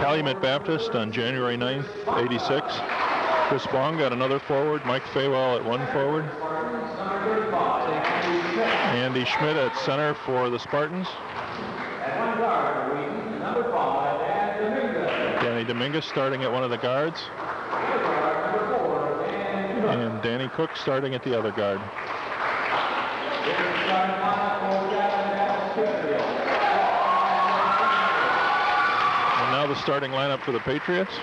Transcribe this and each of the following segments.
Calumet Baptist on January 9th, 86. Chris Bonga at another forward, Mike Faywell at one forward. Andy Schmidt at center for the Spartans. Danny Dominguez starting at one of the guards. And Danny Cook starting at the other guard. And now the starting lineup for the Patriots.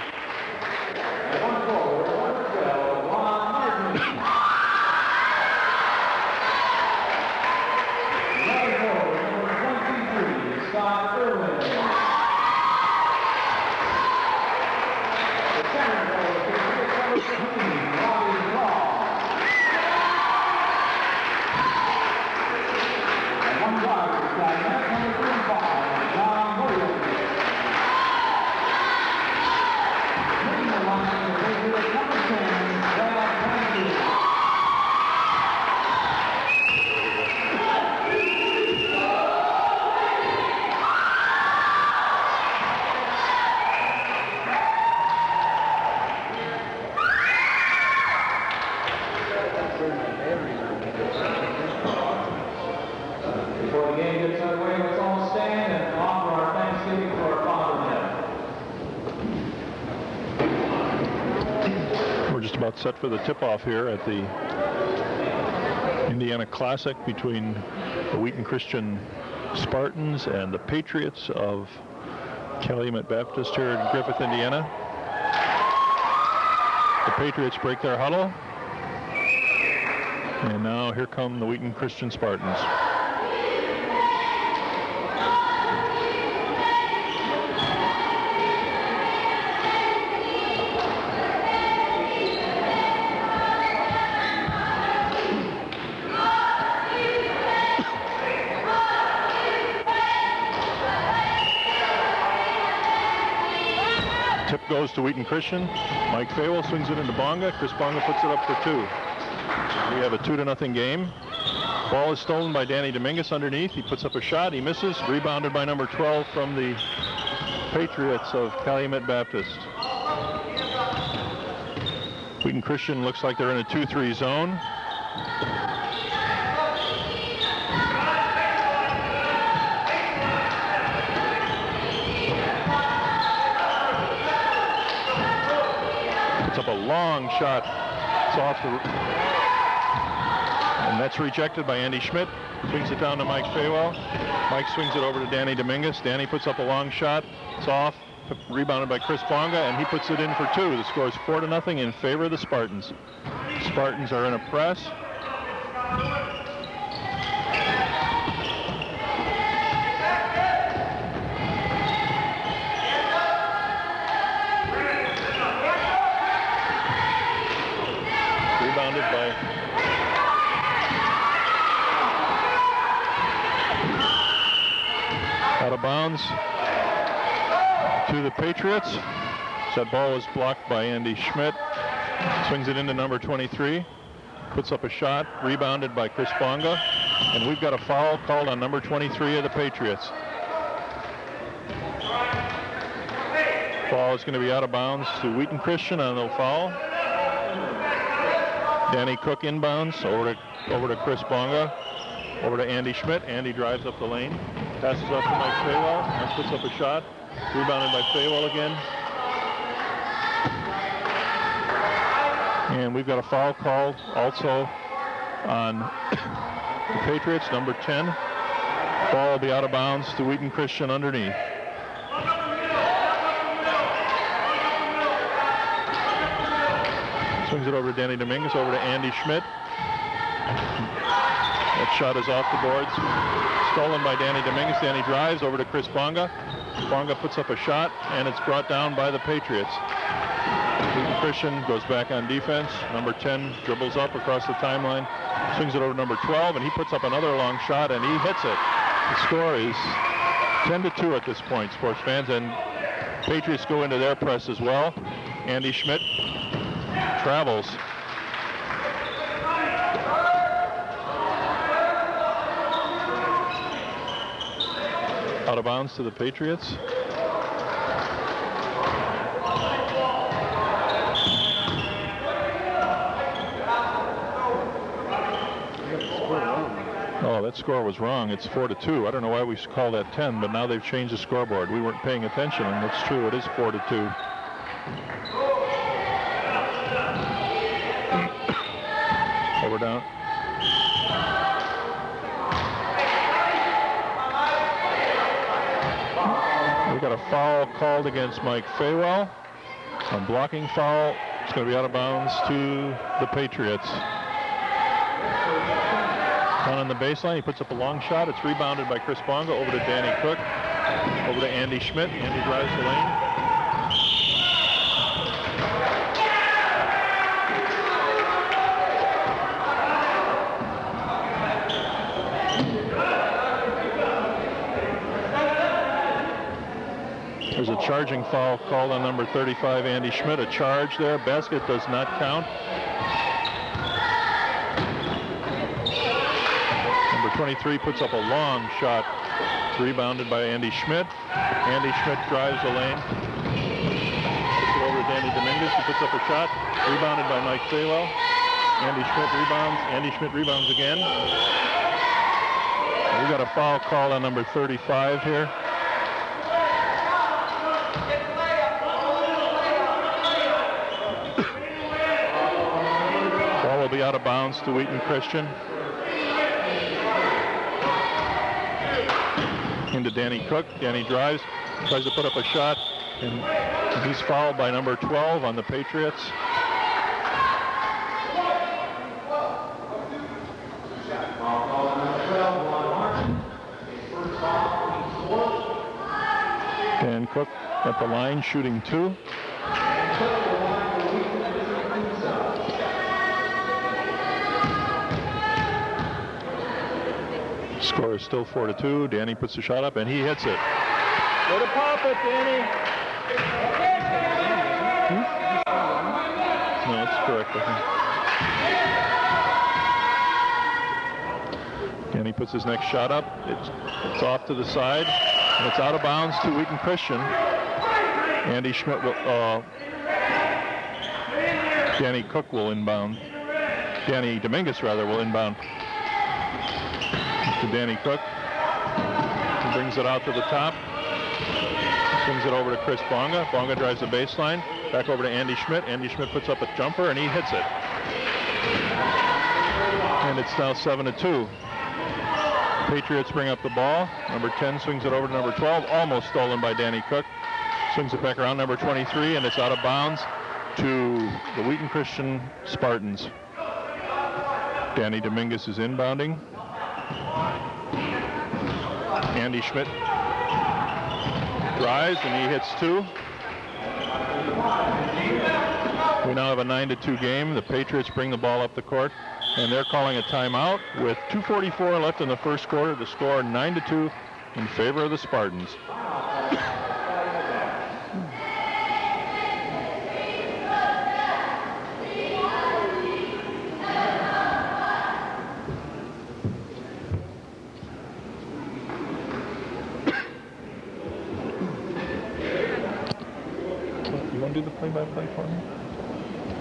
Set for the tip-off here at the Indiana Classic between the Wheaton Christian Spartans and the Patriots of Calumet Baptist here in Griffith, Indiana. The Patriots break their huddle. And now here come the Wheaton Christian Spartans. Goes to Wheaton Christian. Mike Faywell swings it into Bonga. Chris Bonga puts it up for two. We have a 2-0 game. Ball is stolen by Danny Dominguez underneath. He puts up a shot. He misses. Rebounded by number 12 from the Patriots of Calumet Baptist. Wheaton Christian looks like they're in a 2-3 zone. Up a long shot. It's off the, and that's rejected by Andy Schmidt. Swings it down to Mike Faywell. Mike swings it over to Danny Dominguez. Danny puts up a long shot. It's off. Rebounded by Chris Bonga, and he puts it in for two. The score is 4-0 in favor of the Spartans. Spartans are in a press. Out of bounds to the Patriots. That ball was blocked by Andy Schmidt. Swings it into number 23. Puts up a shot. Rebounded by Chris Bonga. And we've got a foul called on number 23 of the Patriots. Ball is going to be out of bounds to Wheaton Christian on the foul. Danny Cook inbounds over to Chris Bonga. Over to Andy Schmidt. Andy drives up the lane. Passes off to Mike Faywell. Mike puts up a shot. Rebounded by Faywell again. And we've got a foul called also on the Patriots, number 10. Ball will be out of bounds to Wheaton Christian underneath. Swings it over to Danny Dominguez, over to Andy Schmidt. That shot is off the boards. Stolen by Danny Dominguez. Danny drives over to Chris Bonga. Bonga puts up a shot, and it's brought down by the Patriots. Wheaton Christian goes back on defense. Number 10 dribbles up across the timeline, swings it over to number 12, and he puts up another long shot, and he hits it. The score is 10-2 at this point, sports fans, and Patriots go into their press as well. Andy Schmidt travels. Out of bounds to the Patriots. that score was wrong. It's 4-2. I don't know why we call that 10, but now they've changed the scoreboard. We weren't paying attention, and it's true. It is 4-2. Over down. We got a foul called against Mike Faywell. A blocking foul. It's going to be out of bounds to the Patriots. Down on the baseline, he puts up a long shot. It's rebounded by Chris Bonga over to Danny Cook. Over to Andy Schmidt. Andy drives the lane. There's a charging foul called on number 35, Andy Schmidt. A charge there. Basket does not count. Number 23 puts up a long shot. It's rebounded by Andy Schmidt. Andy Schmidt drives the lane. Puts it over to Danny Dominguez. He puts up a shot. Rebounded by Mike Faywell. Andy Schmidt rebounds. Andy Schmidt rebounds again. We got a foul called on number 35 here. Ball will be out of bounds to Wheaton Christian. Into Danny Cook. Danny drives, tries to put up a shot, and he's fouled by number 12 on the Patriots. Dan Cook at the line, shooting 2. Score is still 4-2. Danny puts the shot up and he hits it. Way to pop it, Danny. No, it's correct, I think. Danny puts his next shot up. It's off to the side, and it's out of bounds to Wheaton Christian. Andy Schmidt will, Danny Cook will inbound. Danny Dominguez, rather, will inbound. To Danny Cook. He brings it out to the top. Swings it over to Chris Bonga. Bonga drives the baseline. Back over to Andy Schmidt. Andy Schmidt puts up a jumper and he hits it. And it's now 7-2. Patriots bring up the ball. Number 10 swings it over to number 12. Almost stolen by Danny Cook. Swings it back around number 23 and it's out of bounds to the Wheaton Christian Spartans. Danny Dominguez is inbounding. Andy Schmidt drives and he hits 2. We now have a 9-2 game. The Patriots bring the ball up the court and they're calling a timeout with 2:44 left in the first quarter to score 9-2 in favor of the Spartans. Do the play-by-play for me?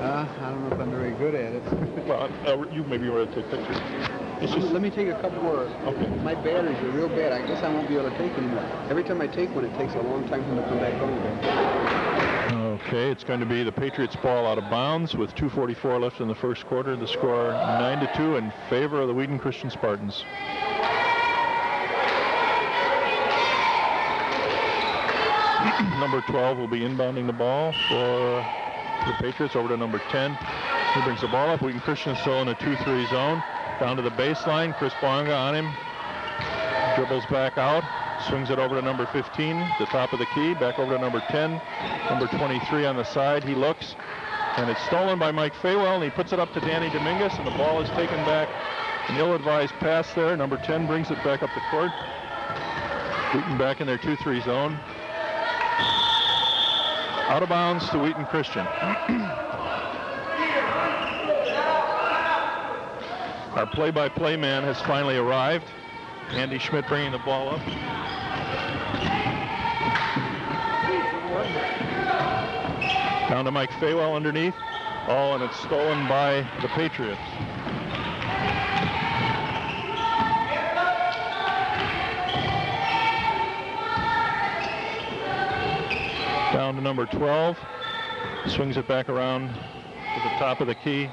I don't know if I'm very good at it. Well, you maybe want to take pictures. Let me take a couple more. Okay. My batteries are real bad. I guess I won't be able to take anymore. Every time I take one, it takes a long time for them to come back on again. Okay, it's going to be the Patriots ball out of bounds with 2:44 left in the first quarter. The score 9-2 in favor of the Wheaton Christian Spartans. Number 12 will be inbounding the ball for the Patriots over to number 10. He brings the ball up. Wheaton Christian still in a 2-3 zone. Down to the baseline. Chris Bonga on him. Dribbles back out. Swings it over to number 15, the top of the key. Back over to number 10. Number 23 on the side. He looks. And it's stolen by Mike Faywell. And he puts it up to Danny Dominguez. And the ball is taken back. An ill-advised pass there. Number 10 brings it back up the court. Wheaton back in their 2-3 zone. Out of bounds to Wheaton Christian. Our play-by-play man has finally arrived. Andy Schmidt bringing the ball up. Down to Mike Faywell underneath. Oh, and it's stolen by the Patriots. Down to number 12. Swings it back around to the top of the key.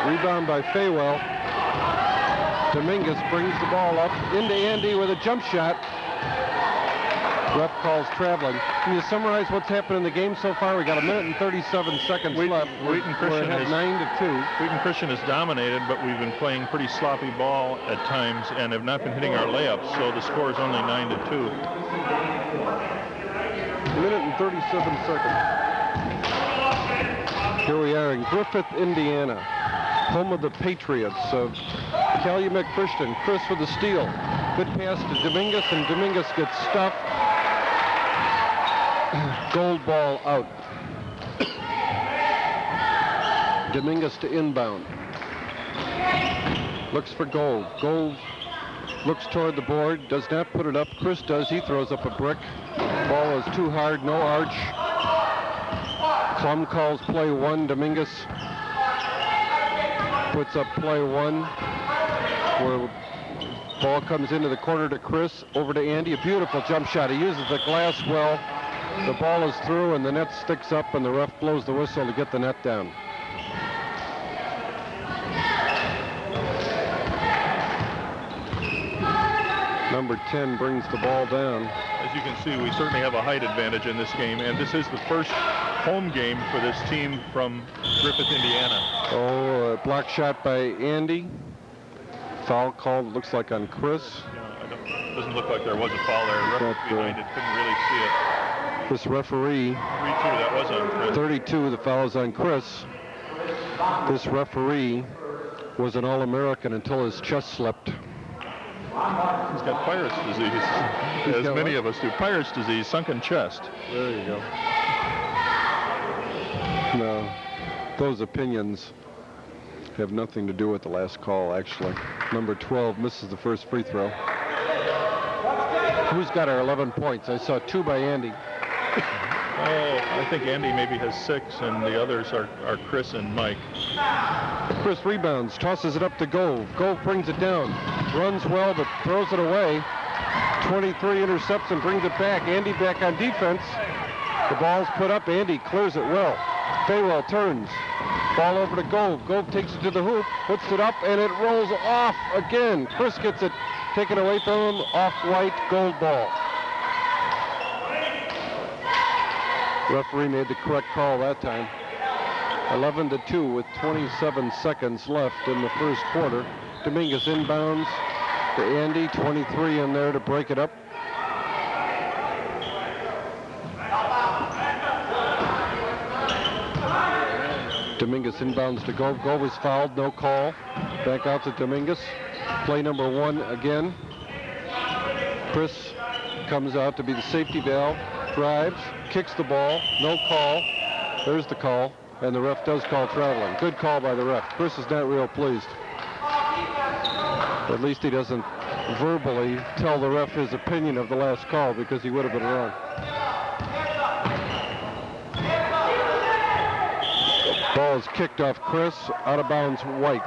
Rebound by Faywell. Dominguez brings the ball up into Andy with a jump shot. Ref calls traveling. Can you summarize what's happened in the game so far? We got a minute and 37 seconds left. Wheaton Christian has 9-2. Wheaton Christian has dominated, but we've been playing pretty sloppy ball at times and have not been hitting our layups, so the score is only 9-2. A minute and 37 seconds. Here we are in Griffith, Indiana, home of the Patriots of Calumet Christian. Chris with the steal. Good pass to Dominguez, and Dominguez gets stuffed. Gold ball out. Dominguez to inbound. Looks for Gold. Gold looks toward the board, does not put it up. Chris does. He throws up a brick. Ball is too hard, no arch. Klum calls play one. Dominguez puts up play one, where ball comes into the corner to Chris, over to Andy. A beautiful jump shot. He uses the glass well. The ball is through and the net sticks up, and the ref blows the whistle to get the net down. Number 10 brings the ball down. As you can see, we certainly have a height advantage in this game, and this is the first home game for this team from Griffith, Indiana. Oh, a block shot by Andy. Foul called, it looks like on Chris. Yeah, doesn't look like there was a foul there. The ref behind it couldn't really see it. This referee, 3-2, that was on Chris. 32, the foul is on Chris. This referee was an All-American until his chest slipped. He's got Pirate's disease, as many of us do. Pirate's disease, sunken chest. There you go. No, those opinions have nothing to do with the last call, actually. Number 12 misses the first free throw. Who's got our 11 points? I saw 2 by Andy. Oh, I think Andy maybe has 6, and the others are Chris and Mike. Chris rebounds, tosses it up to Gove. Gove brings it down, runs well, but throws it away. 23 intercepts and brings it back. Andy back on defense. The ball's put up. Andy clears it well. Faywell turns. Ball over to Gove. Gove takes it to the hoop, puts it up, and it rolls off again. Chris gets it taken away from him. Off-white gold ball. Referee made the correct call that time. 11-2 with 27 seconds left in the first quarter. Dominguez inbounds to Andy. 23 in there to break it up. Dominguez inbounds to Gove. Gove is fouled, no call. Back out to Dominguez. Play number 1 again. Chris comes out to be the safety valve. Drives, kicks the ball, no call. There's the call, and the ref does call traveling. Good call by the ref. Chris is not real pleased. At least he doesn't verbally tell the ref his opinion of the last call, because he would have been wrong. Ball is kicked off Chris, out of bounds White.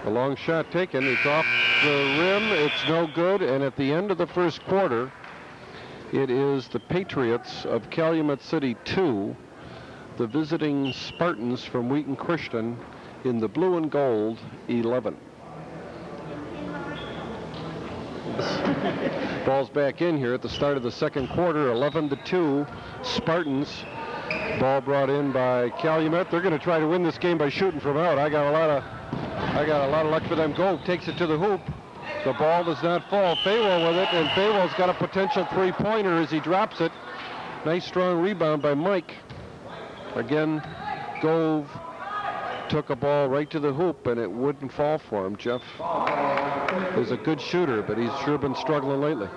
A long shot taken, it's off the rim, it's no good, and at the end of the first quarter, it is the Patriots of Calumet City 2, the visiting Spartans from Wheaton Christian in the blue and gold 11. Ball's back in here at the start of the second quarter, 11-2, Spartans. Ball brought in by Calumet. They're going to try to win this game by shooting from out. I got a lot of luck for them. Gove takes it to the hoop. The ball does not fall. Faywell with it, and Faywell's got a potential three-pointer as he drops it. Nice strong rebound by Mike. Again, Gove took a ball right to the hoop, and it wouldn't fall for him. Jeff is a good shooter, but he's sure been struggling lately.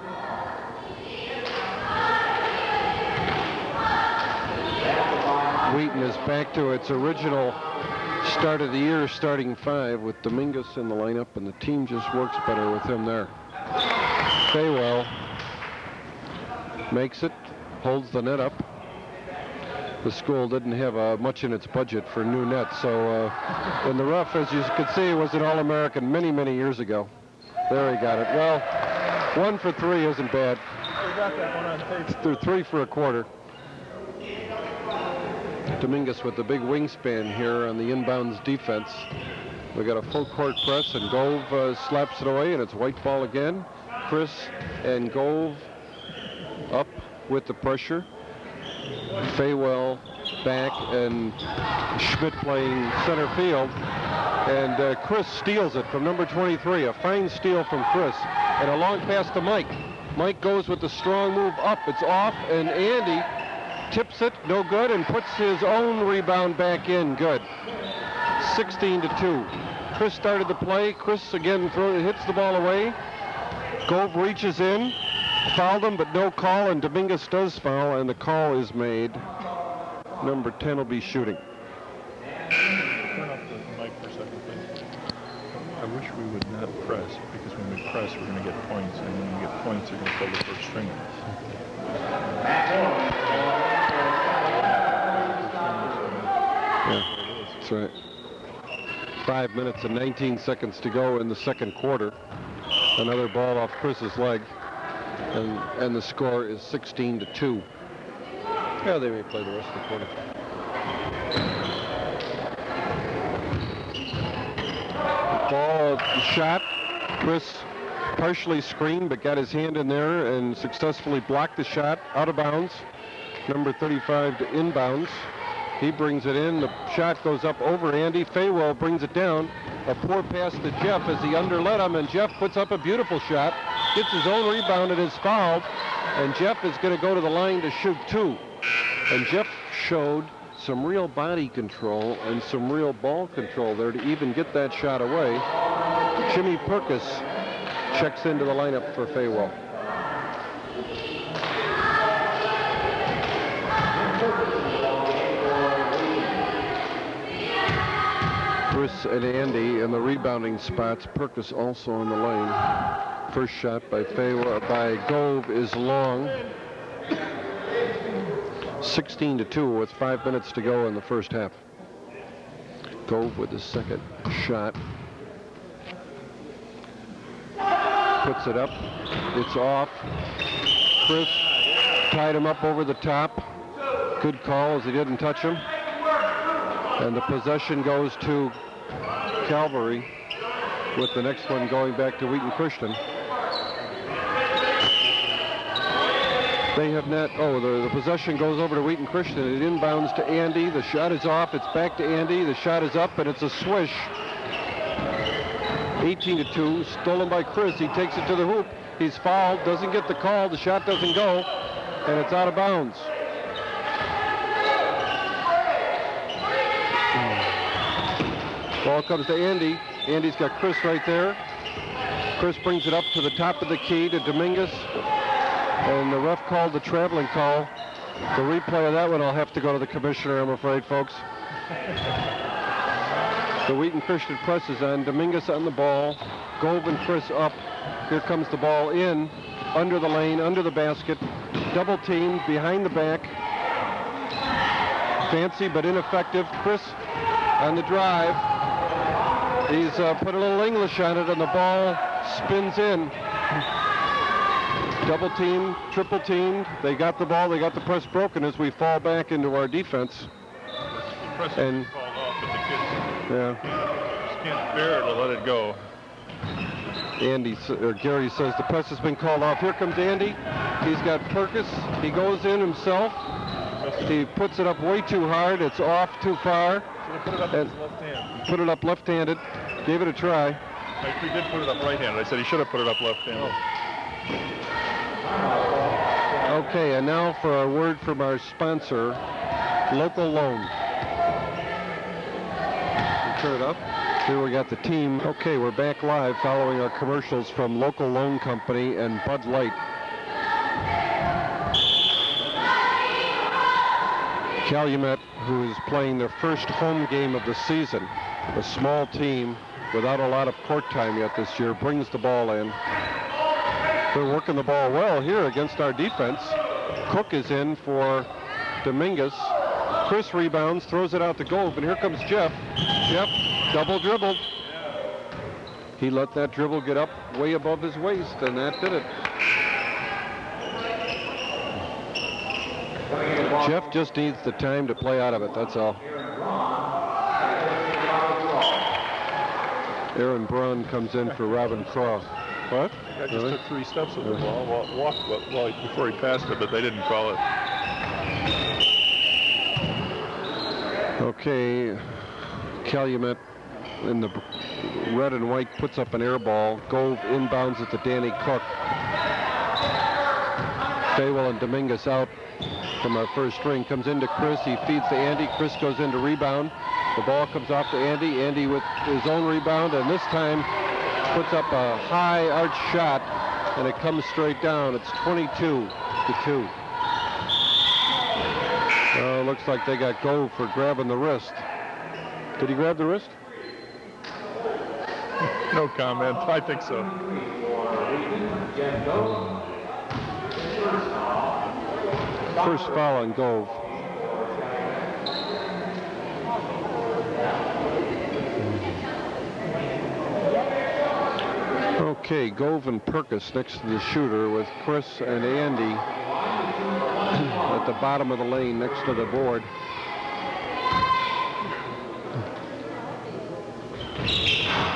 Wheaton is back to its original start of the year starting 5 with Dominguez in the lineup, and the team just works better with him there. Faywell makes it, holds the net up. the school didn't have much in its budget for new nets. So, and the ref, as you can see, was an All-American many, many years ago. There he got it. Well, 1 for 3 isn't bad. We got that one on tape. They're 3 for a quarter. Dominguez with the big wingspan here on the inbounds defense. We got a full court press, and Gove slaps it away, and it's white ball again. Chris and Gove up with the pressure. Faywell back, and Schmidt playing center field. And Chris steals it from number 23. A fine steal from Chris. And a long pass to Mike. Mike goes with the strong move up. It's off, and Andy tips it, no good, and puts his own rebound back in. Good. 16-2. Chris started the play. Chris again hits the ball away. Gove reaches in, fouled him, but no call, and Dominguez does foul, and the call is made. Number 10 will be shooting. Turn up the mic for a second, please. I wish we would not press, because when we press, we're going to get points, and when we get points, they're going to pull the first string. Yeah, that's right. 5 minutes and 19 seconds to go in the second quarter. Another ball off Chris's leg, and the score is 16-2. Yeah, they may play the rest of the quarter. Ball shot. Chris partially screened, but got his hand in there and successfully blocked the shot out of bounds. Number 35 to inbounds. He brings it in. The shot goes up over Andy. Faywell brings it down. A poor pass to Jeff as he underlet him, and Jeff puts up a beautiful shot. Gets his own rebound and is fouled. And Jeff is going to go to the line to shoot 2. And Jeff showed some real body control and some real ball control there to even get that shot away. Jimmy Perkis checks into the lineup for Faywell. Chris and Andy in the rebounding spots. Perkis also on the lane. First shot by Gove is long. 16-2 with 5 minutes to go in the first half. Gove with his second shot. Puts it up. It's off. Chris tied him up over the top. Good call as he didn't touch him. And the possession goes to Calvary, with the next one going back to Wheaton Christian. They have not, the possession goes over to Wheaton Christian. It inbounds to Andy. The shot is off. It's back to Andy. The shot is up, and it's a swish. 18-2, stolen by Chris. He takes it to the hoop. He's fouled, doesn't get the call. The shot doesn't go, and it's out of bounds. Ball comes to Andy. Andy's got Chris right there. Chris brings it up to the top of the key to Dominguez. And the ref called the traveling call. The replay of that one, I'll have to go to the commissioner, I'm afraid, folks. The Wheaton Christian press is on. Dominguez on the ball. Gove and Chris up. Here comes the ball in, under the lane, under the basket. Double teamed behind the back. Fancy but ineffective. Chris on the drive. He's put a little English on it, and the ball spins in. Double teamed, triple teamed. They got the ball. They got the press broken as we fall back into our defense. The press And called off, but the kids yeah, can't bear to let it go. Gary says the press has been called off. Here comes Andy. He's got Perkis. He goes in himself. He puts it up way too hard. It's off too far. Should have put it up with his left hand. Put it up left-handed. Gave it a try. He did put it up right-handed. I said he should have put it up left-handed. Okay, and now for a word from our sponsor, Local Loan. Turn it up. Here we got the team. Okay, we're back live following our commercials from Local Loan Company and Bud Light. Calumet, who is playing their first home game of the season, a small team without a lot of court time yet this year, brings the ball in. They're working the ball well here against our defense. Cook is in for Dominguez. Chris rebounds, throws it out to Gove, and here comes Jeff. Jeff double dribbled. He let that dribble get up way above his waist, and that did it. Jeff just needs the time to play out of it, that's all. Aaron Braun comes in for Robin Craw. What? I just took 3 steps with the ball, walked before he passed it, but they didn't call it. Okay, Calumet in the red and white puts up an air ball. Gove inbounds it to Danny Cook. Faywell and Dominguez out from our first string. Comes into Chris. He feeds to Andy. Chris goes in to rebound. The ball comes off to Andy. Andy with his own rebound, and this time puts up a high arch shot, and it comes straight down. It's 22-2. Looks like they got Gove for grabbing the wrist. Did he grab the wrist? No comment. I think so. First foul on Gove. Okay, Gove and Perkis next to the shooter with Chris and Andy at the bottom of the lane next to the board.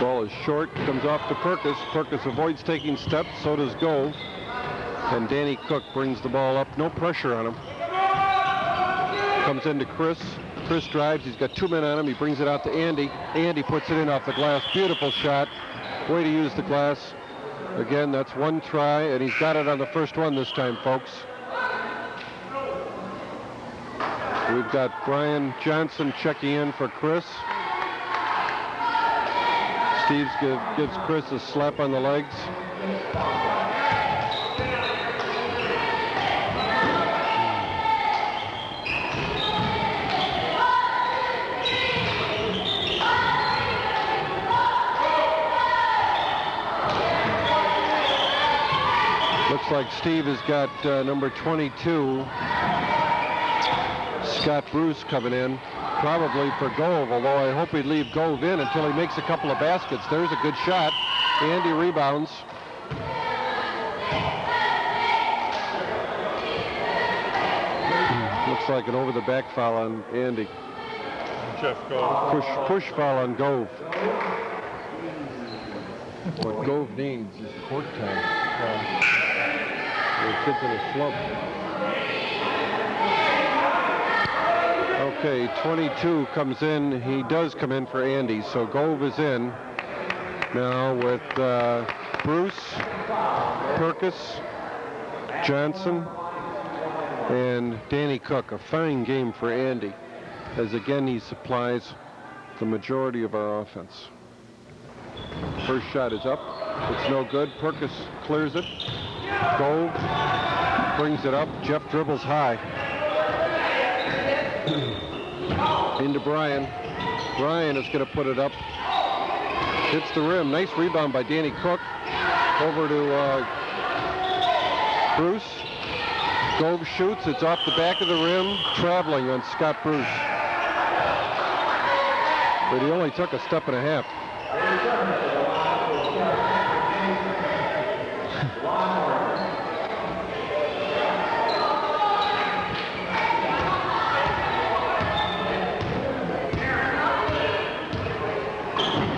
Ball is short, comes off to Perkis. Perkis avoids taking steps, so does Gove. And Danny Cook brings the ball up, no pressure on him. Comes into Chris. Chris drives, he's got 2 men on him, he brings it out to Andy. Andy puts it in off the glass, beautiful shot. Way to use the glass. Again, that's one try, and he's got it on the first one this time, folks. We've got Brian Johnson checking in for Chris. Steve gives Chris a slap on the legs. Looks like Steve has got number 22, Scott Bruce, coming in, probably for Gove, although I hope he'd leave Gove in until he makes a couple of baskets. There's a good shot. Andy rebounds. Looks like an over-the-back foul on Andy. Jeff Gove. Push foul on Gove. What Gove needs is court time. The kid's in a slump. Okay, 22 comes in. He does come in for Andy, so Gove is in now with Bruce, Perkis, Johnson, and Danny Cook. A fine game for Andy, as again he supplies the majority of our offense. First shot is up. It's no good. Perkis clears it. Gove brings it up. Jeff dribbles high. Into Brian. Brian is going to put it up. Hits the rim. Nice rebound by Danny Cook. Over to Bruce. Gove shoots. It's off the back of the rim. Traveling on Scott Bruce. But he only took a step and a half.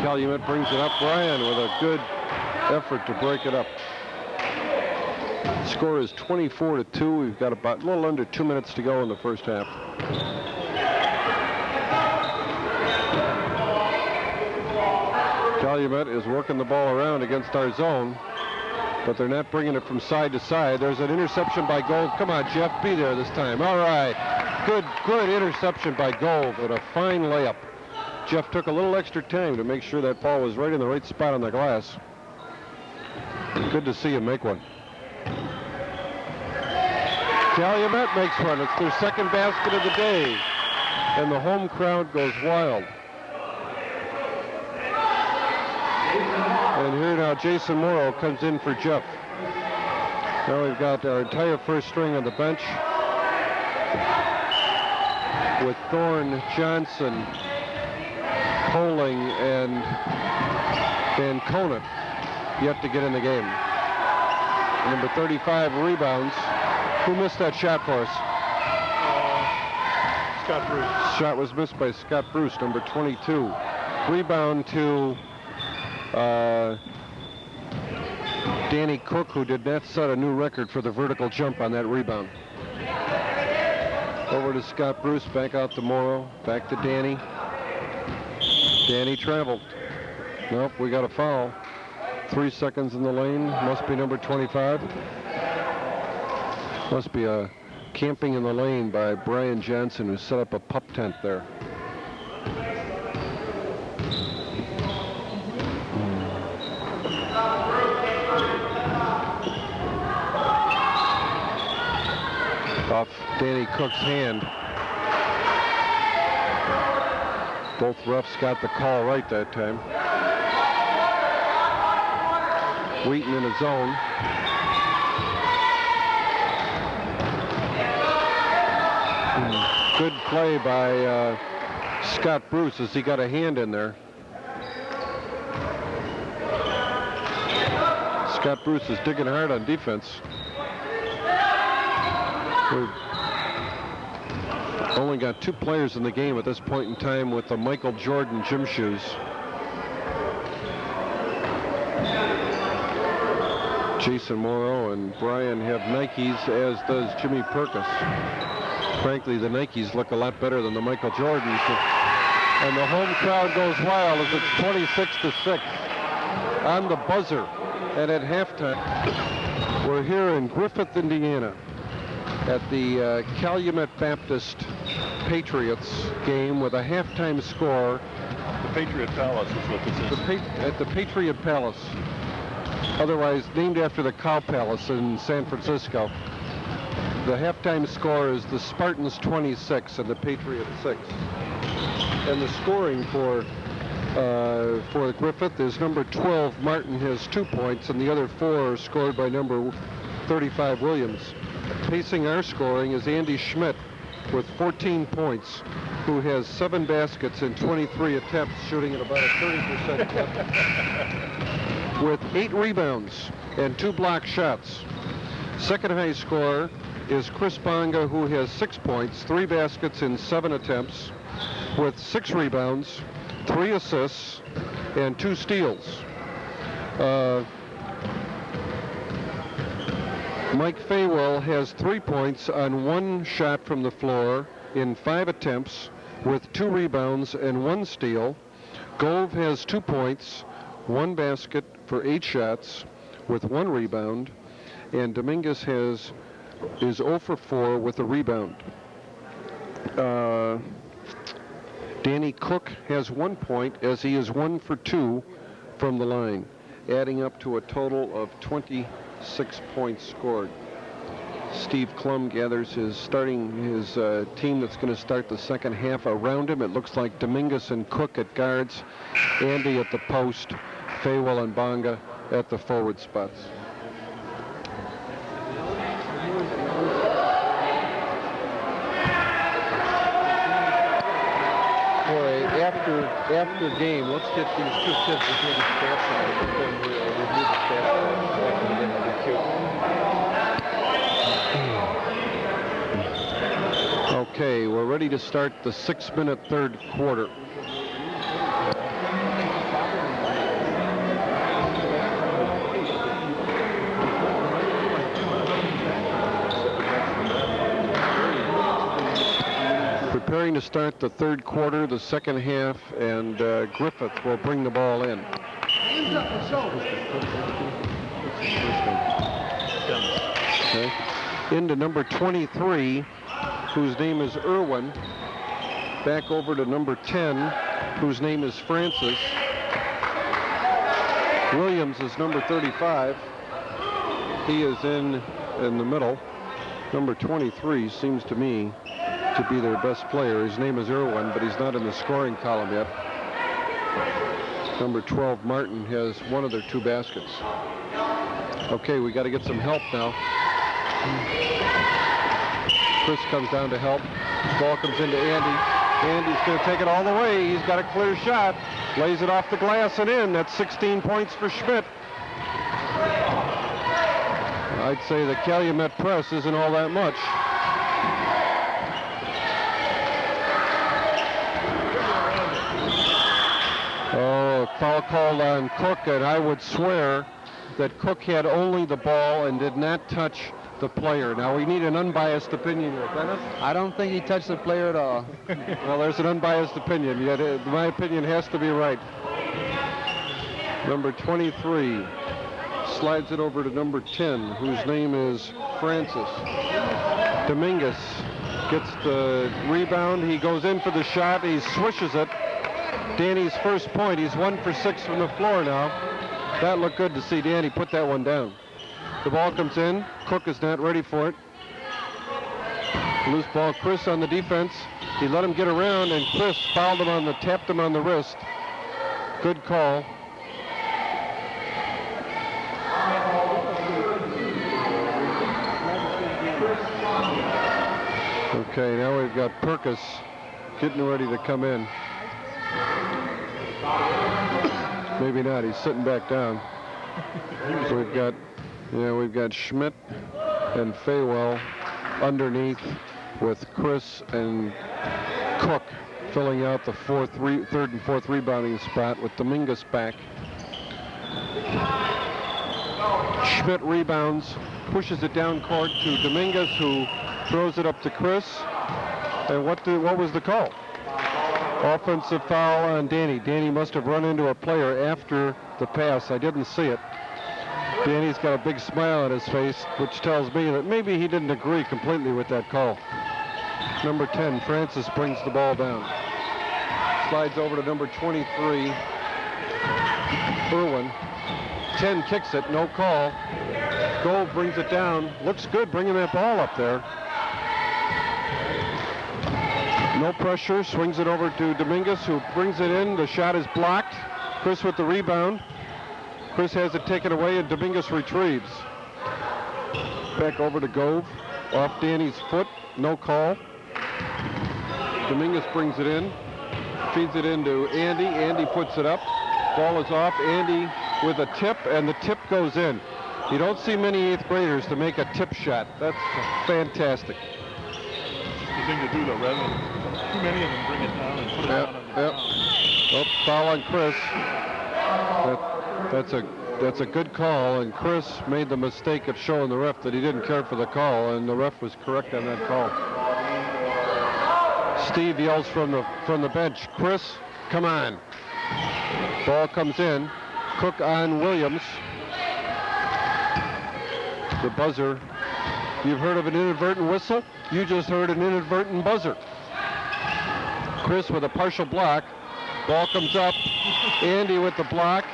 Calumet brings it up. Brian with a good effort to break it up. Score is 24-2. We've got about a little under 2 minutes to go in the first half. Calumet is working the ball around against our zone, but they're not bringing it from side to side. There's an interception by Gove. Come on, Jeff, be there this time. All right. Good interception by Gove and a fine layup. Jeff took a little extra time to make sure that ball was right in the right spot on the glass. Good to see him make one. Calumet makes one. It's their second basket of the day, and the home crowd goes wild. And here now Jason Morrow comes in for Jeff. Now we've got our entire first string on the bench. with Thorne, Johnson, Poling, and Van Conant yet to get in the game. Number 35 rebounds. Who missed that shot for us? Scott Bruce. Shot was missed by Scott Bruce, number 22. Rebound to Danny Cook, who did not set a new record for the vertical jump on that rebound. Over to Scott Bruce, back out to Morrow, back to Danny. Danny traveled. Nope, we got a foul. 3 seconds in the lane, must be number 25. Must be a camping in the lane by Brian Johnson, who set up a pup tent there. Off Danny Cook's hand. Both refs got the call right that time. Wheaton in his zone. Good play by Scott Bruce as he got a hand in there. Scott Bruce is digging hard on defense. We've only got 2 players in the game at this point in time with the Michael Jordan gym shoes. Jason Morrow and Brian have Nikes, as does Jimmy Perkis. Frankly, the Nikes look a lot better than the Michael Jordans. And the home crowd goes wild as it's 26-6 on the buzzer. And at halftime, we're here in Griffith, Indiana, at the Calumet Baptist Patriots game with a halftime score. The Patriot Palace is what this is. At the Patriot Palace, otherwise named after the Cow Palace in San Francisco. The halftime score is the Spartans 26 and the Patriots 6. And the scoring for Griffith is number 12, Martin, has 2 points, and the other 4 are scored by number 35, Williams. Pacing our scoring is Andy Schmidt with 14 points, who has 7 baskets in 23 attempts, shooting at about a 30% clip, with 8 rebounds and 2 block shots. Second high scorer is Chris Bonga, who has 6 points, 3 baskets in 7 attempts, with 6 rebounds, 3 assists, and 2 steals. Mike Faywell has 3 points on 1 shot from the floor in 5 attempts, with 2 rebounds and 1 steal. Gove has 2 points, 1 basket for 8 shots, with 1 rebound, and Dominguez is 0 for 4 with a rebound. Danny Cook has 1 point, as he is 1 for 2 from the line, adding up to a total of 26 points scored. Steve Klum gathers his team that's going to start the second half around him. It looks like Dominguez and Cook at guards, Andy at the post, Faywell and Bonga at the forward spots. Boy, after game, let's get these 2 kids to do the stats on it, and then we'll review the stats after the game. It'll be cute. Okay, we're ready to start the 6-minute third quarter. Preparing to start the third quarter, the second half, and Griffith will bring the ball in. Okay. Into number 23, whose name is Irwin. Back over to number 10, whose name is Francis. Williams is number 35. He is in the middle. Number 23 seems to me to be their best player. His name is Irwin, but he's not in the scoring column yet. Number 12, Martin, has 1 of their 2 baskets. Okay, we got to get some help now. Chris comes down to help. Ball comes into Andy. Andy's going to take it all the way. He's got a clear shot. Lays it off the glass and in. That's 16 points for Schmidt. I'd say the Calumet press isn't all that much. Oh, foul called on Cook, and I would swear that Cook had only the ball and did not touch the player. Now we need an unbiased opinion here. Dennis? I don't think he touched the player at all. Well, there's an unbiased opinion. Yet my opinion has to be right. Number 23 slides it over to number 10, whose name is Francis. Dominguez gets the rebound. He goes in for the shot. He swishes it. Danny's first point. He's 1 for 6 from the floor now. That looked good to see Danny put that one down. The ball comes in. Cook is not ready for it. Loose ball. Chris on the defense. He let him get around, and Chris fouled him tapped him on the wrist. Good call. Okay, now we've got Perkis getting ready to come in. Maybe not. He's sitting back down. We've got Schmidt and Faywell underneath, with Chris and Cook filling out the third and fourth rebounding spot with Dominguez back. Schmidt rebounds, pushes it down court to Dominguez, who throws it up to Chris. And what was the call? Offensive foul on Danny. Danny must have run into a player after the pass. I didn't see it. Danny's got a big smile on his face, which tells me that maybe he didn't agree completely with that call. Number 10, Francis, brings the ball down. Slides over to number 23, Irwin. 10 kicks it, no call. Gove brings it down. Looks good bringing that ball up there. No pressure, swings it over to Dominguez, who brings it in. The shot is blocked. Chris with the rebound. Chris has it taken away, and Dominguez retrieves. Back over to Gove. Off Danny's foot, no call. Dominguez brings it in. Feeds it into Andy. Andy puts it up. Ball is off. Andy with a tip, and the tip goes in. You don't see many 8th graders to make a tip shot. That's fantastic. The thing to do, though, rather than too many of them bring it down and put it down on the ground. Oh, foul on Chris. That's a good call, and Chris made the mistake of showing the ref that he didn't care for the call, and the ref was correct on that call. Steve yells from the bench, "Chris, come on." Ball comes in. Cook on Williams. The buzzer. You've heard of an inadvertent whistle? You just heard an inadvertent buzzer. Chris with a partial block. Ball comes up. Andy with the block.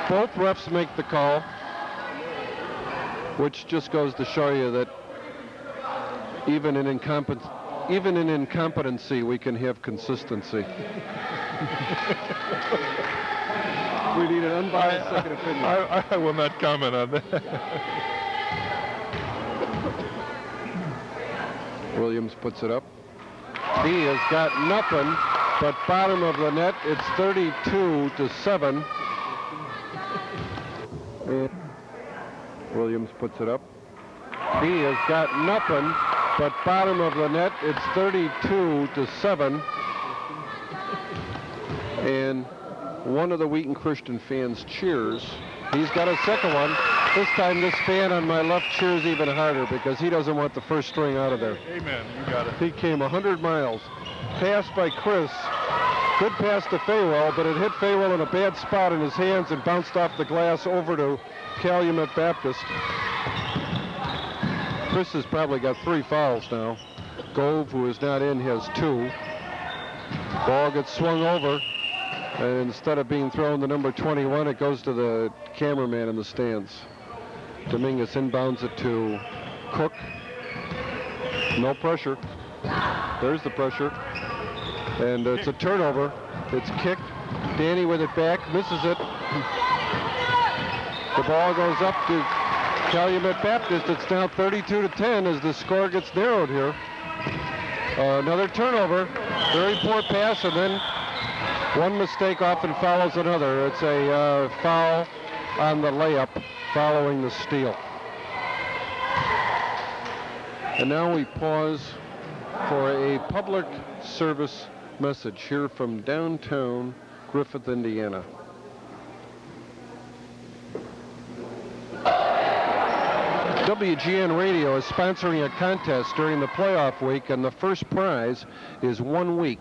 Both refs make the call, which just goes to show you that even in incompetency, we can have consistency. We need an unbiased second opinion. I will not comment on that. Williams puts it up. He has got nothing but bottom of the net. It's 32-7. Williams puts it up. He has got nothing but bottom of the net. It's 32-7. And one of the Wheaton Christian fans cheers. He's got a second one. This time this fan on my left cheers even harder because he doesn't want the first string out of there. Amen. You got it. He came 100 miles. Pass by Chris. Good pass to Faywell, but it hit Faywell in a bad spot in his hands and bounced off the glass over to Calumet Baptist. Chris has probably got 3 fouls now. Gove, who is not in, has 2. Ball gets swung over, and instead of being thrown to number 21, it goes to the cameraman in the stands. Dominguez inbounds it to Cook. No pressure. There's the pressure. And it's a turnover. It's kicked. Danny with it back, misses it. The ball goes up to Calumet Baptist. It's now 32-10 as the score gets narrowed here. Another turnover. Very poor pass, and then one mistake often follows another. It's a foul on the layup following the steal. And now we pause for a public service message here from downtown Griffith, Indiana. WGN Radio is sponsoring a contest during the playoff week, and the first prize is 1 week,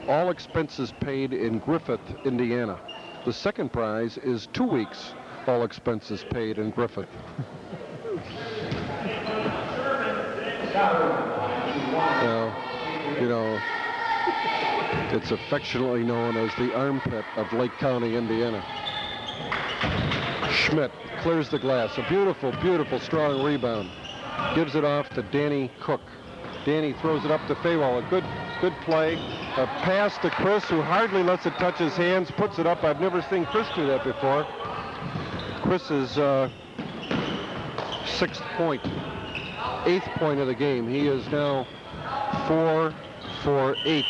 all expenses paid in Griffith, Indiana. The second prize is 2 weeks, all expenses paid in Griffith. Now, you know, it's affectionately known as the armpit of Lake County, Indiana. Schmidt clears the glass. A beautiful, beautiful, strong rebound. Gives it off to Danny Cook. Danny throws it up to Faywell. A good play. A pass to Chris, who hardly lets it touch his hands. Puts it up. I've never seen Chris do that before. Chris's 6th point. 8th point of the game. He is now 4 for 8,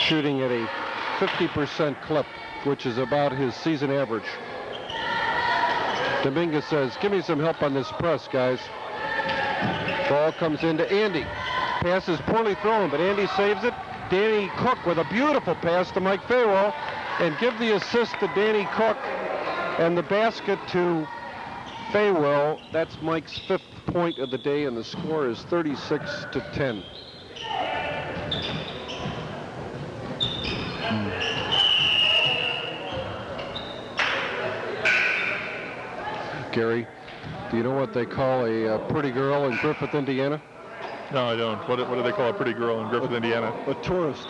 shooting at a 50% clip, which is about his season average. Dominguez says, give me some help on this press, guys. Ball comes into Andy. Pass is poorly thrown, but Andy saves it. Danny Cook with a beautiful pass to Mike Faywell, and give the assist to Danny Cook and the basket to Faywell. That's Mike's 5th point of the day, and the score is 36-10. Gary, do you know what they call a pretty girl in Griffith, Indiana? No, I don't. What do they call a pretty girl in Griffith, Indiana? A tourist.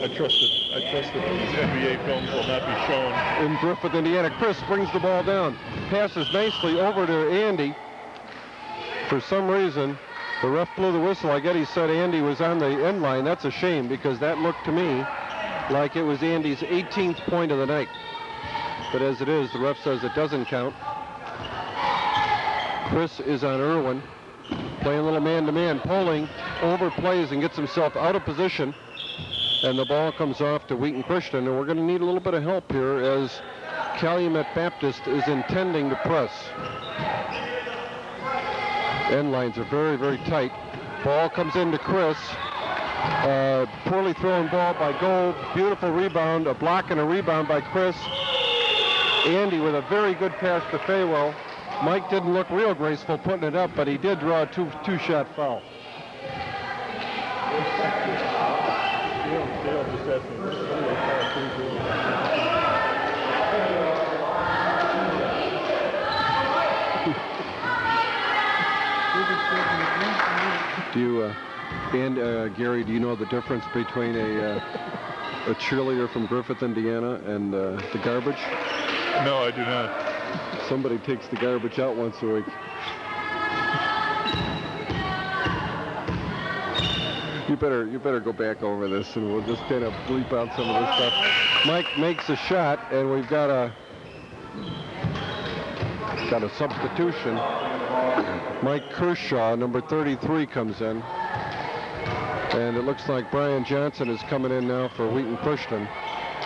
I trust that these NBA films will not be shown. In Griffith, Indiana, Chris brings the ball down. Passes nicely over to Andy. For some reason, the ref blew the whistle. I guess he said Andy was on the end line. That's a shame, because that looked to me like it was Andy's 18th point of the night. But as it is, the ref says it doesn't count. Chris is on Irwin, playing a little man-to-man, pulling, overplays, and gets himself out of position. And the ball comes off to Wheaton Christian, and we're going to need a little bit of help here as Calumet Baptist is intending to press. End lines are very, very tight. Ball comes into Chris. Poorly thrown ball by Gold. Beautiful rebound, a block and a rebound by Chris. Andy with a very good pass to Faywell. Mike didn't look real graceful putting it up, but he did draw a two-shot foul. Do you, Gary, do you know the difference between a cheerleader from Griffith, Indiana, and the garbage? No, I do not. Somebody takes the garbage out once a week. You better go back over this, and we'll just kind of bleep out some of this stuff. Mike makes a shot, and we've got a substitution. Mike Kershaw, number 33, comes in. And it looks like Brian Johnson is coming in now for Wheaton Christian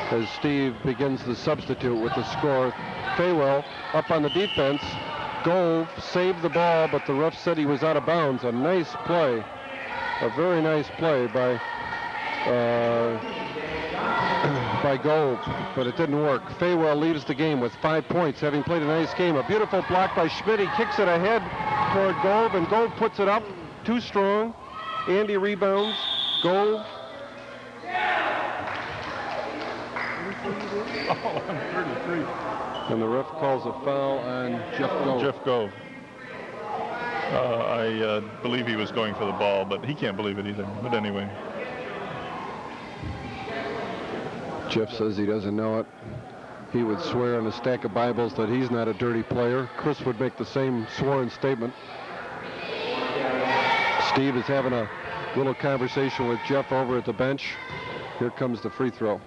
as Steve begins the substitute with the score. Faywell up on the defense. Gove saved the ball, but the ref said he was out of bounds. A nice play. A very nice play by Gove, but it didn't work. Faywell leads the game with 5 points, having played a nice game. A beautiful block by Schmidt. He kicks it ahead toward Gove, and Gove puts it up. Too strong. Andy rebounds. Gove. Oh, on 33. And the ref calls a foul on Jeff Gove. Jeff Gove. I believe he was going for the ball, but he can't believe it either. But anyway. Jeff says he doesn't know it. He would swear on a stack of Bibles that he's not a dirty player. Chris would make the same sworn statement. Steve is having a little conversation with Jeff over at the bench. Here comes the free throw.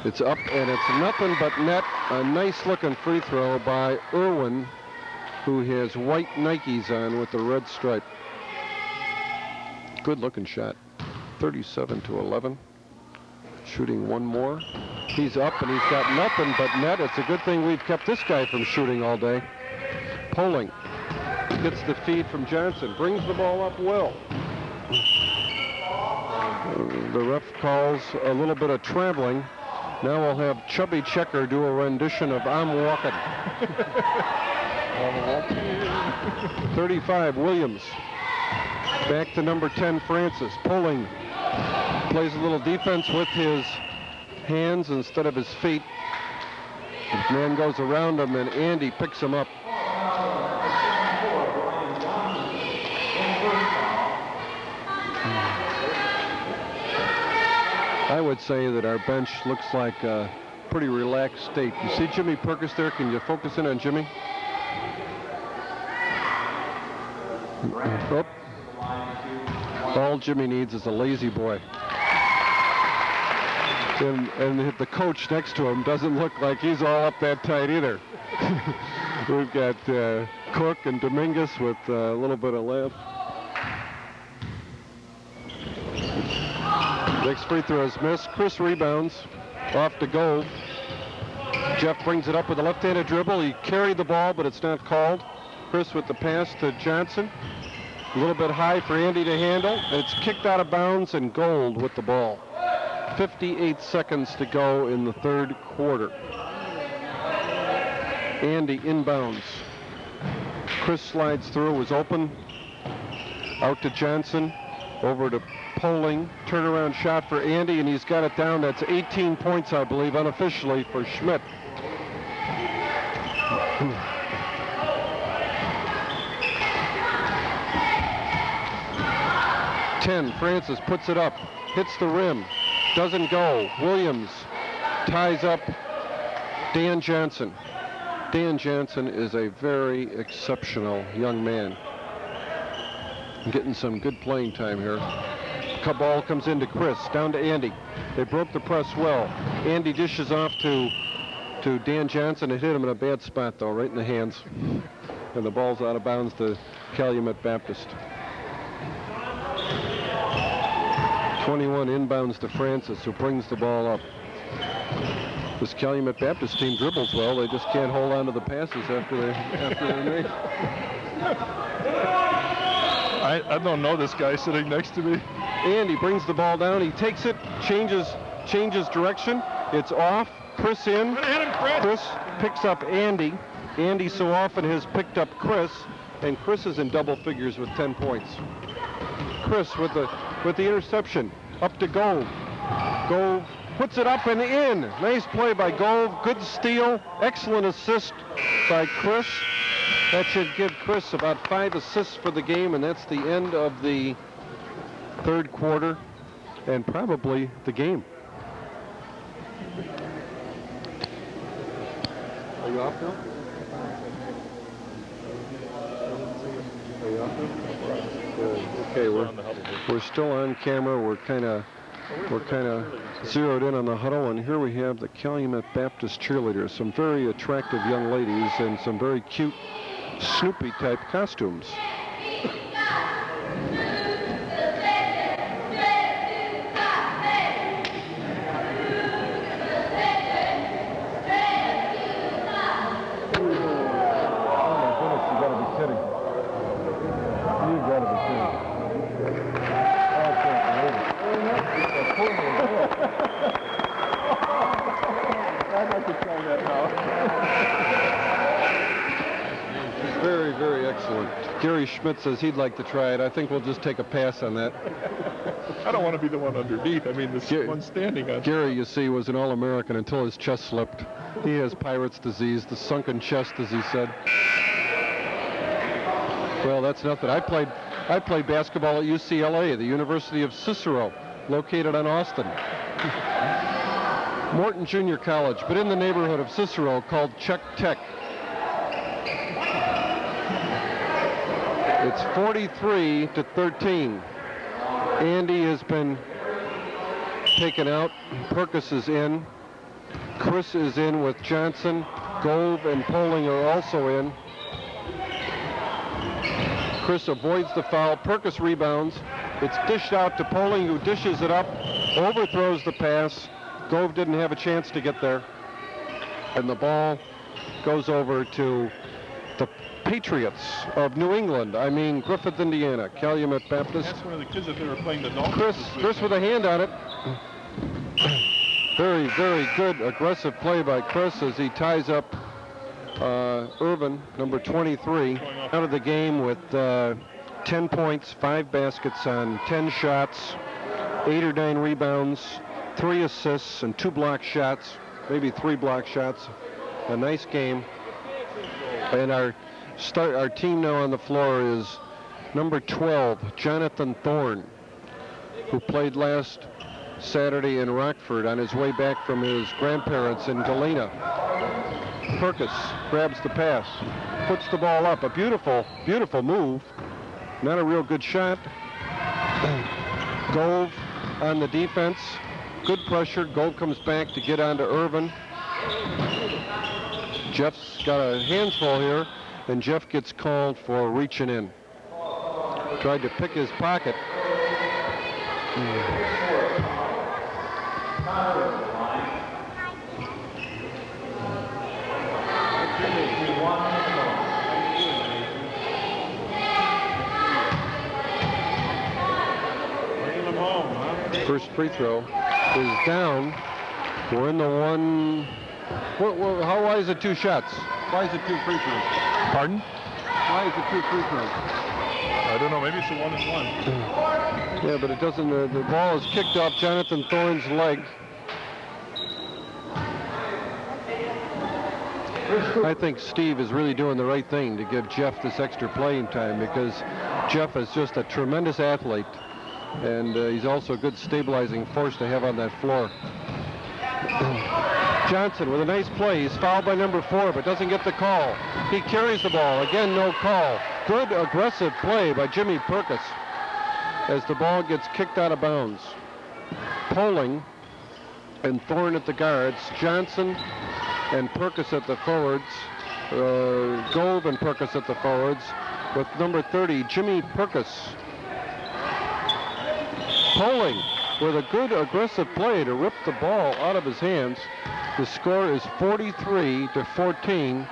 It's up, and it's nothing but net. A nice looking free throw by Irwin who has white Nikes on with the red stripe. Good looking shot. 37-11. Shooting one more. He's up and he's got nothing but net. It's a good thing we've kept this guy from shooting all day. Poling gets the feed from Johnson. Brings the ball up well. The ref calls a little bit of traveling. Now we'll have Chubby Checker do a rendition of I'm Walking. 35, Williams. Back to number 10, Francis. Poling plays a little defense with his hands instead of his feet. The man goes around him, and Andy picks him up. I would say that our bench looks like a pretty relaxed state. You see Jimmy Perkis there? Can you focus in on Jimmy? Oh. All Jimmy needs is a lazy boy. And the coach next to him doesn't look like he's all up that tight either. We've got Cook and Dominguez with a little bit of left. Next free throw is missed. Chris rebounds off to Gove. Jeff brings it up with a left-handed dribble. He carried the ball, but it's not called. Chris with the pass to Johnson. A little bit high for Andy to handle. It's kicked out of bounds, and Gold with the ball. 58 seconds to go in the third quarter. Andy inbounds. Chris slides through, was open. Out to Johnson. Over to Poling. Turnaround shot for Andy, and he's got it down. That's 18 points, I believe, unofficially for Schmidt. Francis puts it up, hits the rim, doesn't go. Williams ties up Dan Johnson. Dan Johnson is a very exceptional young man. Getting some good playing time here. Ball comes into Chris, down to Andy. They broke the press well. Andy dishes off to Dan Johnson. It hit him in a bad spot, though, right in the hands. And the ball's out of bounds to Calumet Baptist. 21 inbounds to Francis, who brings the ball up. This Calumet Baptist team dribbles well. They just can't hold on to the passes after they're made. I don't know this guy sitting next to me. Andy brings the ball down. He takes it, changes direction. It's off. Chris in. Chris picks up Andy. Andy so often has picked up Chris, and Chris is in double figures with 10 points. Chris with the interception. Up to Gove. Gove puts it up and in. Nice play by Gove. Good steal. Excellent assist by Chris. That should give Chris about 5 assists for the game, and that's the end of the third quarter and probably the game. Are you off now? Are you off now? Good. Okay, we're still on camera. We're kind of zeroed in on the huddle, and here we have the Calumet Baptist cheerleaders, some very attractive young ladies in some very cute Snoopy type costumes. Very excellent. Gary Schmidt says he'd like to try it. I think we'll just take a pass on that. I don't want to be the one underneath. I mean, the one standing on. Gary, you see, was an All-American until his chest slipped. He has Pirates disease, the sunken chest, as he said. Well, that's nothing. I played basketball at UCLA, the University of Cicero, located on Austin. Morton Junior College, but in the neighborhood of Cicero, called Czech Tech. It's 43-13. Andy has been taken out. Perkis is in. Chris is in with Johnson. Gove and Poling are also in. Chris avoids the foul. Perkis rebounds. It's dished out to Poling, who dishes it up, overthrows the pass. Gove didn't have a chance to get there. And the ball goes over to the Patriots of New England. I mean, Griffith, Indiana. Calumet Baptist. That's one of the kids that they were playing the Dolphins. Chris with a hand on it. Very, very good aggressive play by Chris as he ties up Irvin, number 23, out of the game with 10 points, 5 baskets on 10 shots, 8 or 9 rebounds, 3 assists, and 2 block shots, maybe 3 block shots. A nice game. And our team now on the floor is number 12, Jonathan Thorne, who played last Saturday in Rockford on his way back from his grandparents in Galena. Perkis grabs the pass, puts the ball up. A beautiful, beautiful move. Not a real good shot. Gove on the defense. Good pressure. Gove comes back to get onto Irvin. Jeff's got a handful here, and Jeff gets called for reaching in. Tried to pick his pocket. First free throw is down. We're in the one. How why is it 2 shots? Why is it 2 free throws? Pardon? Why is it 2 free throws? I don't know. Maybe it's a 1-1. Yeah, but it doesn't. The ball is kicked off Jonathan Thorne's leg. I think Steve is really doing the right thing to give Jeff this extra playing time, because Jeff is just a tremendous athlete, and he's also a good stabilizing force to have on that floor. Johnson with a nice play. He's fouled by number 4, but doesn't get the call. He carries the ball. Again, no call. Good aggressive play by Jimmy Perkis as the ball gets kicked out of bounds. Poling and Thorne at the guards. Johnson and Perkis at the forwards. Gove and Perkis at the forwards, with number 30, Jimmy Perkis. Poling with a good aggressive play to rip the ball out of his hands. The score is 43-14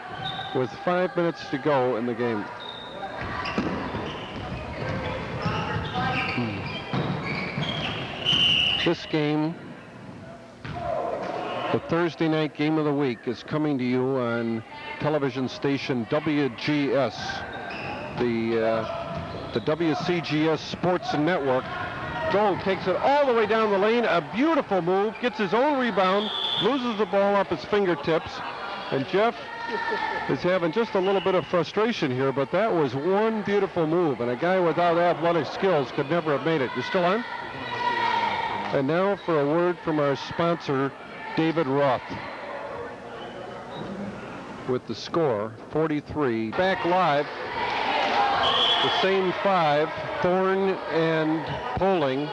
with 5 minutes to go in the game. This game, the Thursday night game of the week, is coming to you on television station WGS, the WCGS Sports Network. Gold takes it all the way down the lane. A beautiful move. Gets his own rebound. Loses the ball off his fingertips. And Jeff is having just a little bit of frustration here, but that was one beautiful move. And a guy without athletic skills could never have made it. You still on? And now for a word from our sponsor, David Roth. With the score, 43. Back live. The same 5, Thorne and Poling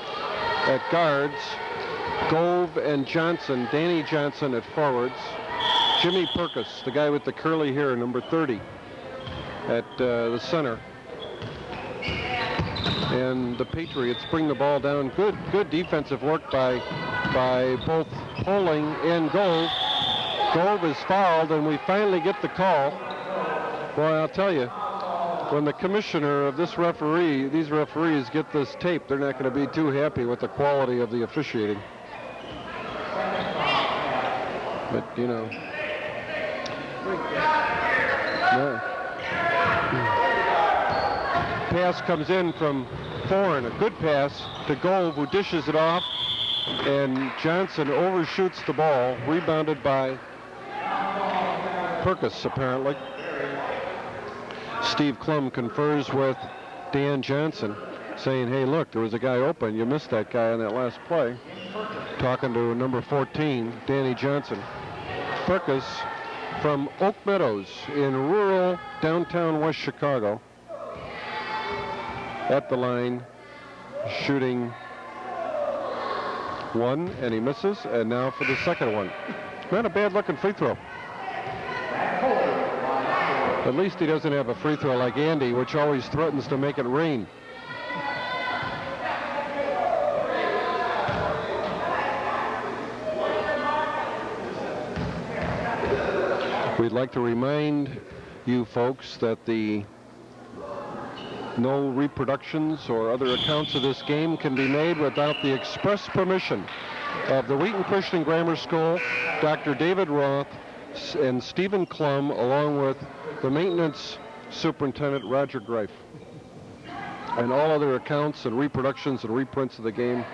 at guards, Gove and Johnson, Danny Johnson at forwards, Jimmy Perkis, the guy with the curly hair, number 30, at the center. And the Patriots bring the ball down. Good defensive work by both Poling and Gove. Gove is fouled, and we finally get the call. Boy, I'll tell you, when the commissioner of these referees get this tape, they're not going to be too happy with the quality of the officiating. But, you know. Yeah. Pass comes in from Thorne, a good pass to Gove, who dishes it off, and Johnson overshoots the ball, rebounded by Perkis, apparently. Steve Klum confers with Dan Johnson, saying, hey, look, there was a guy open. You missed that guy on that last play. Talking to number 14, Danny Johnson. Perkis from Oak Meadows in rural downtown West Chicago. At the line, shooting 1, and he misses. And now for the second one. Not a bad looking free throw. At least he doesn't have a free throw like Andy, which always threatens to make it rain. We'd like to remind you folks that no reproductions or other accounts of this game can be made without the express permission of the Wheaton Christian Grammar School, Dr. David Roth, and Stephen Klum, along with the maintenance superintendent, Roger Greif. And all other accounts and reproductions and reprints of the game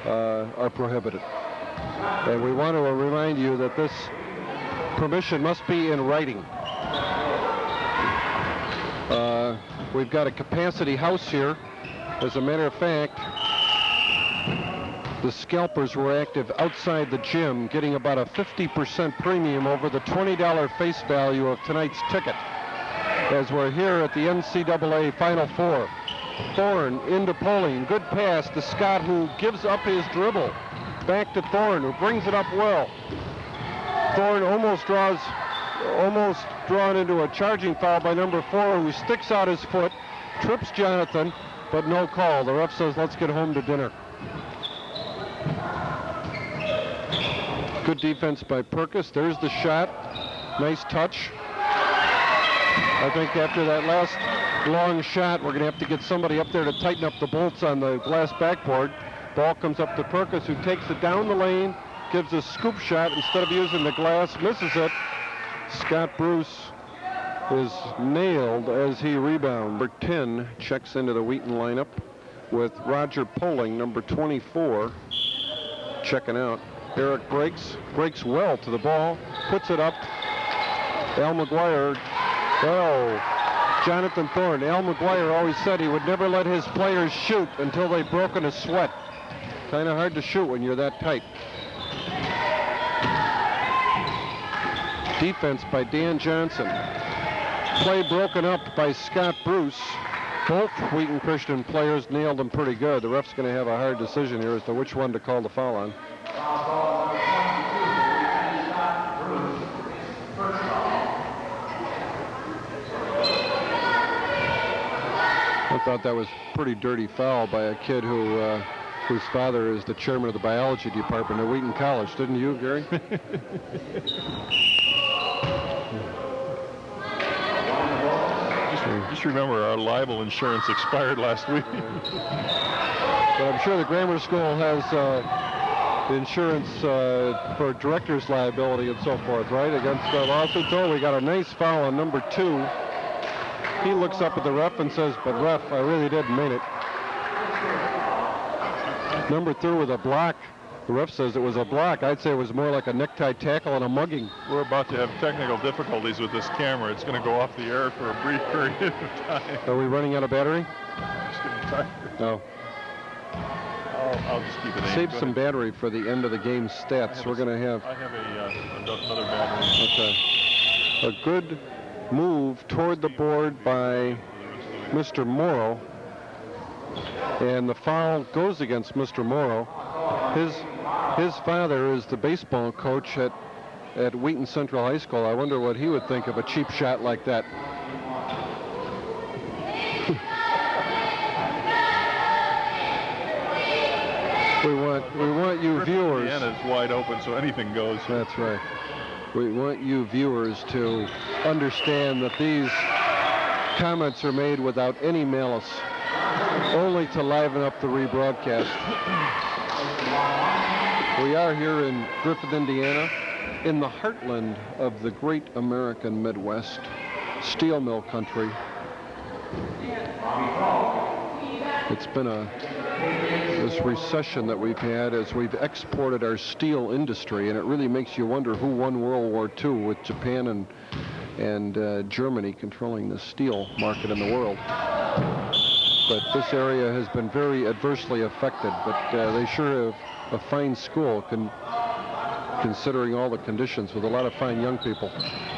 are prohibited. And we want to remind you that this permission must be in writing. We've got a capacity house here. As a matter of fact, the scalpers were active outside the gym, getting about a 50% premium over the $20 face value of tonight's ticket. As we're here at the NCAA Final Four. Thorne into Poling. Good pass to Scott, who gives up his dribble. Back to Thorne, who brings it up well. Thorne almost drawn into a charging foul by number 4, who sticks out his foot, trips Jonathan, but no call. The ref says, let's get home to dinner. Good defense by Perkis. There's the shot. Nice touch. I think after that last long shot, we're going to have to get somebody up there to tighten up the bolts on the glass backboard. Ball comes up to Perkis, who takes it down the lane, gives a scoop shot instead of using the glass, misses it. Scott Bruce is nailed as he rebounds. Number 10 checks into the Wheaton lineup with Roger Poling, number 24, checking out. Eric breaks well to the ball, puts it up. Al McGuire, Jonathan Thorne. Al McGuire always said he would never let his players shoot until they broke in a sweat. Kind of hard to shoot when you're that tight. Defense by Dan Johnson. Play broken up by Scott Bruce. Both Wheaton Christian players nailed him pretty good. The ref's going to have a hard decision here as to which one to call the foul on. I thought that was a pretty dirty foul by a kid whose father is the chairman of the biology department at Wheaton College. Didn't you, Gary? Just remember, our libel insurance expired last week. But I'm sure the grammar school has insurance for director's liability and so forth, right, against lawsuits. Oh, we got a nice foul on number 2. He looks up at the ref and says, but ref, I really didn't mean it. Number 3 with a block. The ref says it was a block. I'd say it was more like a necktie tackle and a mugging. We're about to have technical difficulties with this camera. It's going to go off the air for a brief period of time. Are we running out of battery? Just getting tired. No. I'll just keep it aimed. Save some battery for the end of the game stats. We're going to have... I have another battery. Okay. A good move toward the board by Mr. Morrow. And the foul goes against Mr. Morrow. His father is the baseball coach at Wheaton Central High School. I wonder what he would think of a cheap shot like that. we want you viewers. The end is wide open, so anything goes. That's right. We want you viewers to understand that these comments are made without any malice, only to liven up the rebroadcast. We are here in Griffith, Indiana, in the heartland of the great American Midwest, steel mill country. It's been this recession that we've had as we've exported our steel industry, and it really makes you wonder who won World War II with Japan and Germany controlling the steel market in the world. But this area has been very adversely affected, but they sure have a fine school considering all the conditions, with a lot of fine young people.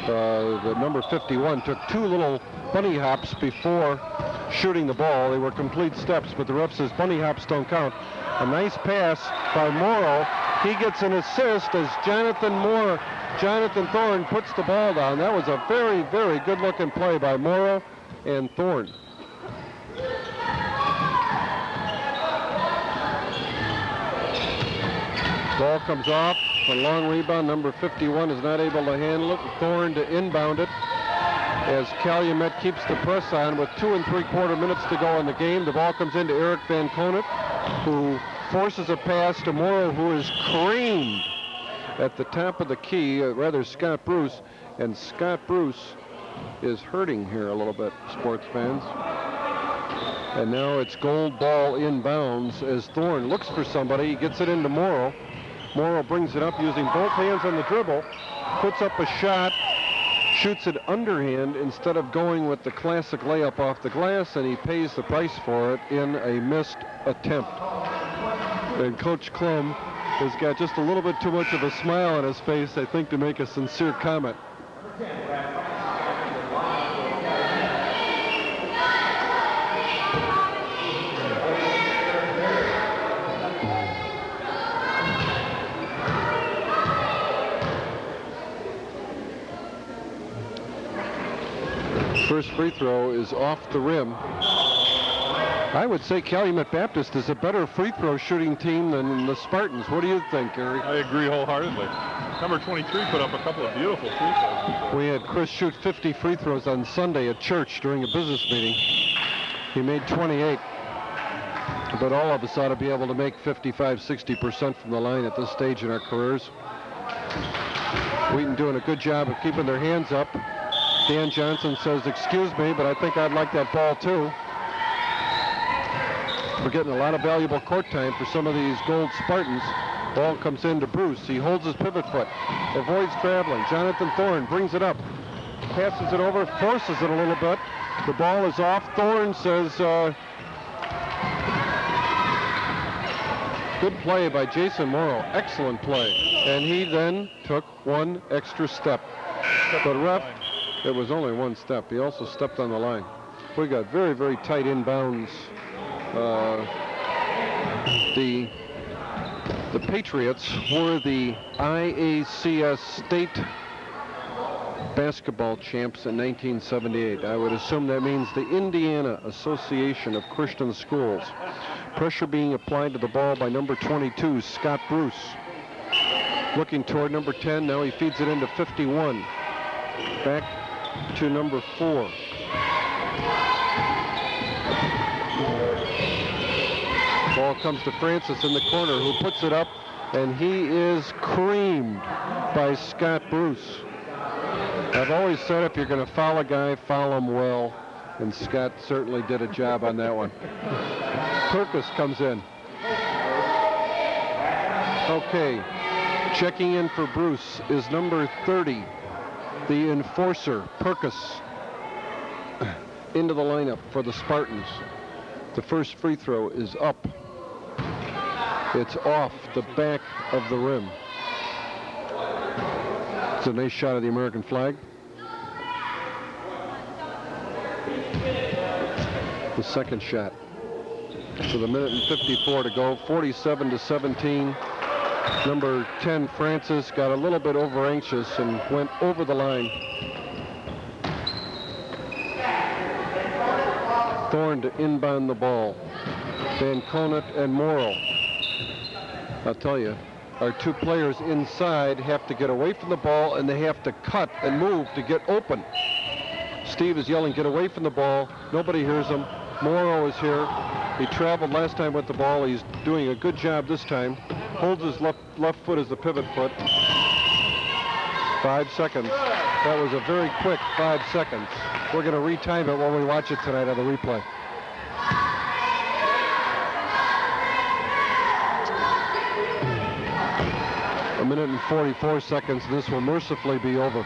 The number 51 took 2 little bunny hops before shooting the ball. They were complete steps, but the ref says bunny hops don't count. A nice pass by Morrow. He gets an assist as Jonathan Moore Jonathan Thorne puts the ball down. That was a very, very good-looking play by Morrow and Thorne. Ball comes off. A long rebound. Number 51 is not able to handle it. Thorne to inbound it as Calumet keeps the press on with 2 3/4 minutes to go in the game. The ball comes into Eric Van Conant, who forces a pass to Morrow, who is creamed at the top of the key, rather Scott Bruce. And Scott Bruce is hurting here a little bit, sports fans. And now it's gold ball inbounds as Thorne looks for somebody. He gets it into Morrow. Morrow brings it up using both hands on the dribble, puts up a shot, shoots it underhand instead of going with the classic layup off the glass, and he pays the price for it in a missed attempt. And Coach Klum has got just a little bit too much of a smile on his face, I think, to make a sincere comment. First free throw is off the rim. I would say Calumet Baptist is a better free throw shooting team than the Spartans. What do you think, Gary? I agree wholeheartedly. Number 23 put up a couple of beautiful free throws. We had Chris shoot 50 free throws on Sunday at church during a business meeting. He made 28. But all of us ought to be able to make 55, 60% from the line at this stage in our careers. Wheaton doing a good job of keeping their hands up. Dan Johnson says, excuse me, but I think I'd like that ball too. We're getting a lot of valuable court time for some of these gold Spartans. Ball comes in to Bruce. He holds his pivot foot, avoids traveling. Jonathan Thorne brings it up, passes it over, forces it a little bit. The ball is off. Thorne says, good play by Jason Morrow. Excellent play. And he then took one extra step. But ref, it was only one step. He also stepped on the line. We got very, very tight inbounds. The Patriots were the IACS state basketball champs in 1978. I would assume that means the Indiana Association of Christian Schools. Pressure being applied to the ball by number 22, Scott Bruce. Looking toward number 10, now he feeds it into 51. Back to number 4. Ball comes to Francis in the corner, who puts it up, and he is creamed by Scott Bruce. I've always said if you're going to foul a guy, foul him well, and Scott certainly did a job on that one. Perkis comes in. Okay, checking in for Bruce is number 30, the enforcer, Perkis, into the lineup for the Spartans. The first free throw is up. It's off the back of the rim. It's a nice shot of the American flag. The second shot. With a minute and 54 to go, 47-17. Number 10, Francis, got a little bit over anxious and went over the line. Thorne to inbound the ball. Van Conant and Morrow. I'll tell you, our two players inside have to get away from the ball, and they have to cut and move to get open. Steve is yelling, get away from the ball. Nobody hears him. Morrow is here. He traveled last time with the ball. He's doing a good job this time. Holds his left foot as the pivot foot. 5 seconds. That was a very quick 5 seconds. We're going to retime it when we watch it tonight on the replay. A minute and 44 seconds, and this will mercifully be over.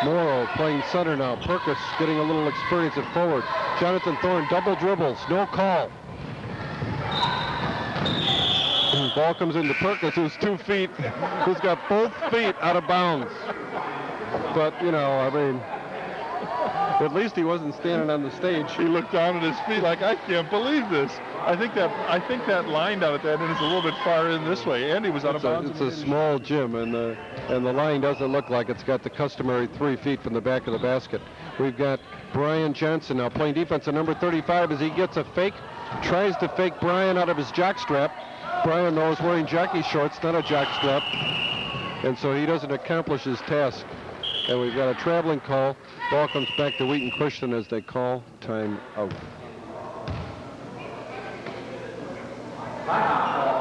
Morrow playing center now. Perkis getting a little experience at forward. Jonathan Thorne double dribbles, no call. Ball comes into Perkis, who's 2 feet, who's got both feet out of bounds. But, you know, I mean, At least he wasn't standing on the stage. He looked down at his feet like, I can't believe this. I think that line down at that end is a little bit far in this way. Andy was out of bounds. It's a small gym, and the line doesn't look like it's got the customary 3 feet from the back of the basket. We've got Brian Johnson now playing defense at number 35 as he gets a fake. Tries to fake Brian out of his jockstrap. Brian knows wearing jockey shorts, not a jockstrap, and so he doesn't accomplish his task. And we've got a traveling call. Ball comes back to Wheaton Christian as they call time out.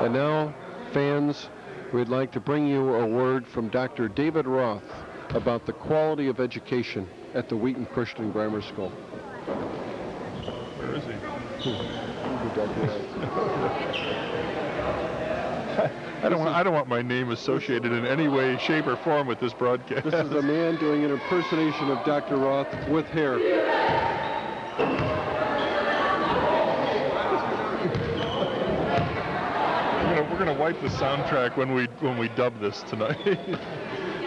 And now, fans, we'd like to bring you a word from Dr. David Roth about the quality of education at the Wheaton Christian Grammar School. Where is he? I don't want my name associated in any way, shape, or form with this broadcast. This is a man doing an impersonation of Dr. Roth with hair. We're gonna wipe the soundtrack when we dub this tonight.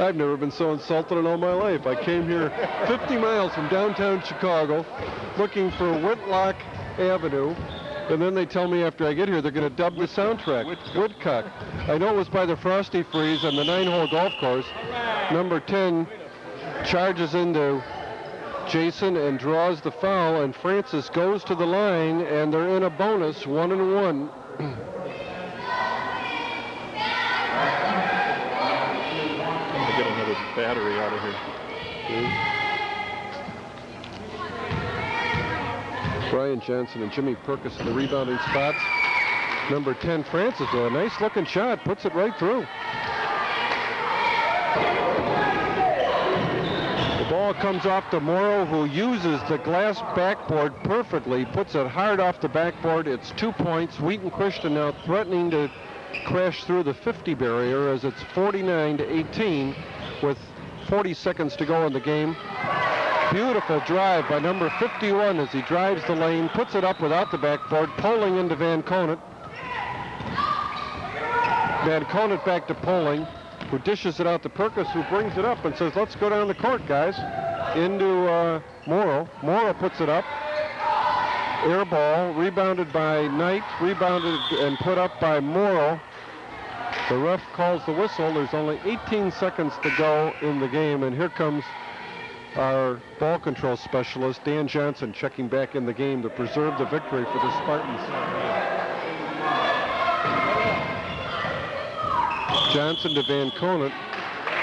I've never been so insulted in all my life. I came here 50 miles from downtown Chicago looking for Whitlock Avenue, and then they tell me after I get here they're going to dub the soundtrack. Woodcock. I know it was by the Frosty Freeze on the 9-hole golf course. Number 10 charges into Jason and draws the foul, and Francis goes to the line, and they're in a bonus 1-1. Get another battery out of here. Brian Johnson and Jimmy Perkis in the rebounding spots. Number 10, Francis, with a nice looking shot, puts it right through. The ball comes off to Morrow, who uses the glass backboard perfectly, puts it hard off the backboard. It's 2 points. Wheaton Christian now threatening to crash through the 50 barrier as it's 49-18 with 40 seconds to go in the game. Beautiful drive by number 51 as he drives the lane, puts it up without the backboard, polling into Van Conant. Van Conant back to Polling, who dishes it out to Perkis, who brings it up and says, let's go down the court, guys. Into Morrow. Morrow puts it up. Air ball, rebounded by Knight, rebounded and put up by Morrow. The ref calls the whistle. There's only 18 seconds to go in the game, and here comes our ball control specialist, Dan Johnson, checking back in the game to preserve the victory for the Spartans. Johnson to Van Conant,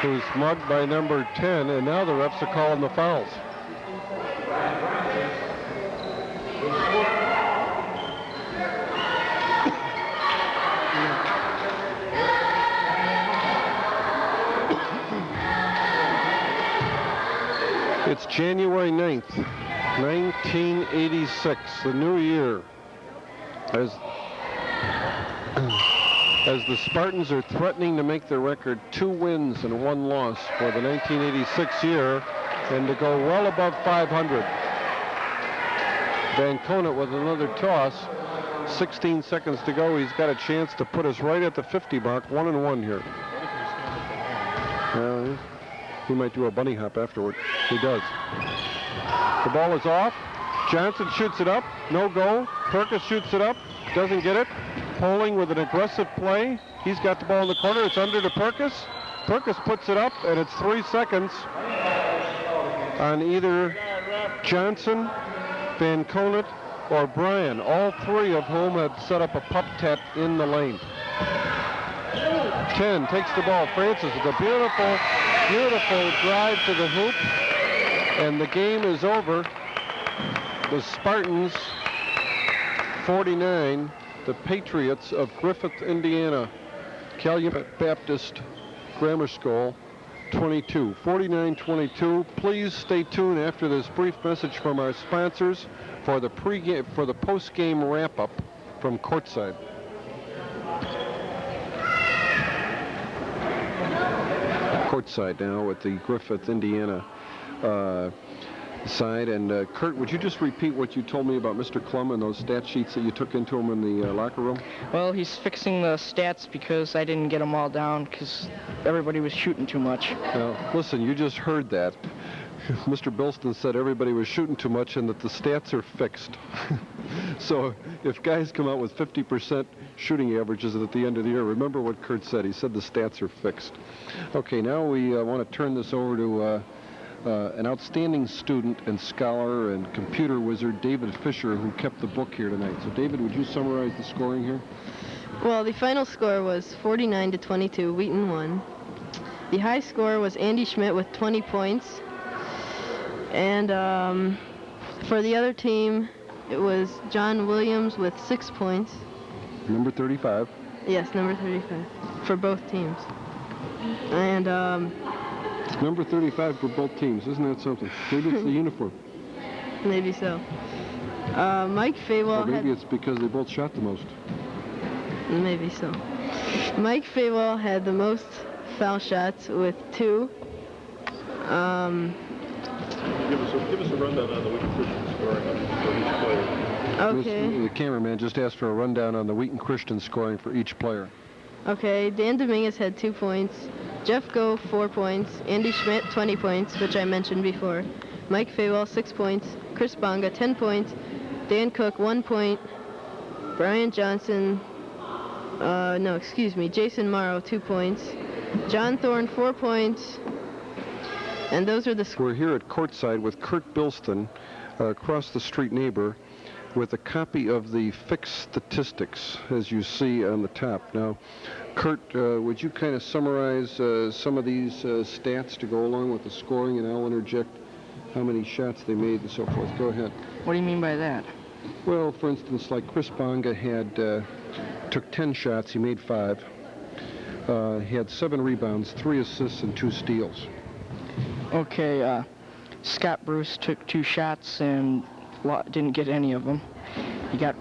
who's mugged by number 10, and now the refs are calling the fouls. It's January 9th, 1986, the new year, as the Spartans are threatening to make their record 2 wins and 1 loss for the 1986 year and to go well above 500. Van Conant with another toss, 16 seconds to go. He's got a chance to put us right at the 50 mark, 1-1 here. He might do a bunny hop afterward. He does. The ball is off. Johnson shoots it up. No go. Perkis shoots it up. Doesn't get it. Polling with an aggressive play. He's got the ball in the corner. It's under to Perkis. Perkis puts it up, and it's 3 seconds on either Johnson, Van Conant, or Bryan, all 3 of whom have set up a pup tat in the lane. 10 takes the ball. Francis with a beautiful drive to the hoop, and the game is over. The Spartans 49, the Patriots of Griffith, Indiana, Calumet Baptist Grammar School 22, 49-22. Please stay tuned after this brief message from our sponsors for the post-game wrap-up from courtside. Courtside now at the Griffith, Indiana side. And Kurt, would you just repeat what you told me about Mr. Klum and those stat sheets that you took into him in the locker room? Well, he's fixing the stats because I didn't get them all down because everybody was shooting too much. Now, listen, you just heard that Mr. Bilston said everybody was shooting too much and that the stats are fixed. So if guys come out with 50% shooting averages at the end of the year, remember what Kurt said. He said the stats are fixed. Okay, now we want to turn this over to an outstanding student and scholar and computer wizard, David Fisher, who kept the book here tonight. So David, would you summarize the scoring here? Well, the final score was 49-22. Wheaton won. The high score was Andy Schmidt with 20 points. And for the other team, it was John Williams with 6 points. Number 35. Yes, number 35 for both teams. And Number 35 for both teams. Isn't that something? Maybe it's the uniform. maybe so. Mike Faywell Or maybe it's because they both shot the most. Maybe so. Mike Faywell had the most foul shots with 2. Give us a rundown on the Wheaton Christian scoring for each player. Okay. The cameraman just asked for a rundown on the Wheaton Christian scoring for each player. Okay, Dan Dominguez had 2 points. Jeff Go, 4 points. Andy Schmidt, 20 points, which I mentioned before. Mike Faywell, 6 points. Chris Bonga, 10 points. Dan Cook, 1 point. Brian Johnson, Jason Morrow, 2 points. John Thorne, 4 points. And those are the scores. We're here at courtside with Kurt Bilston, across the street neighbor, with a copy of the fixed statistics, as you see on the top. Now, Kurt, would you kind of summarize some of these stats to go along with the scoring, and I'll interject how many shots they made and so forth. Go ahead. What do you mean by that? Well, for instance, like Chris Bonga took 10 shots, he made 5. He had 7 rebounds, 3 assists, and 2 steals. Okay, Scott Bruce took 2 shots and didn't get any of them. He got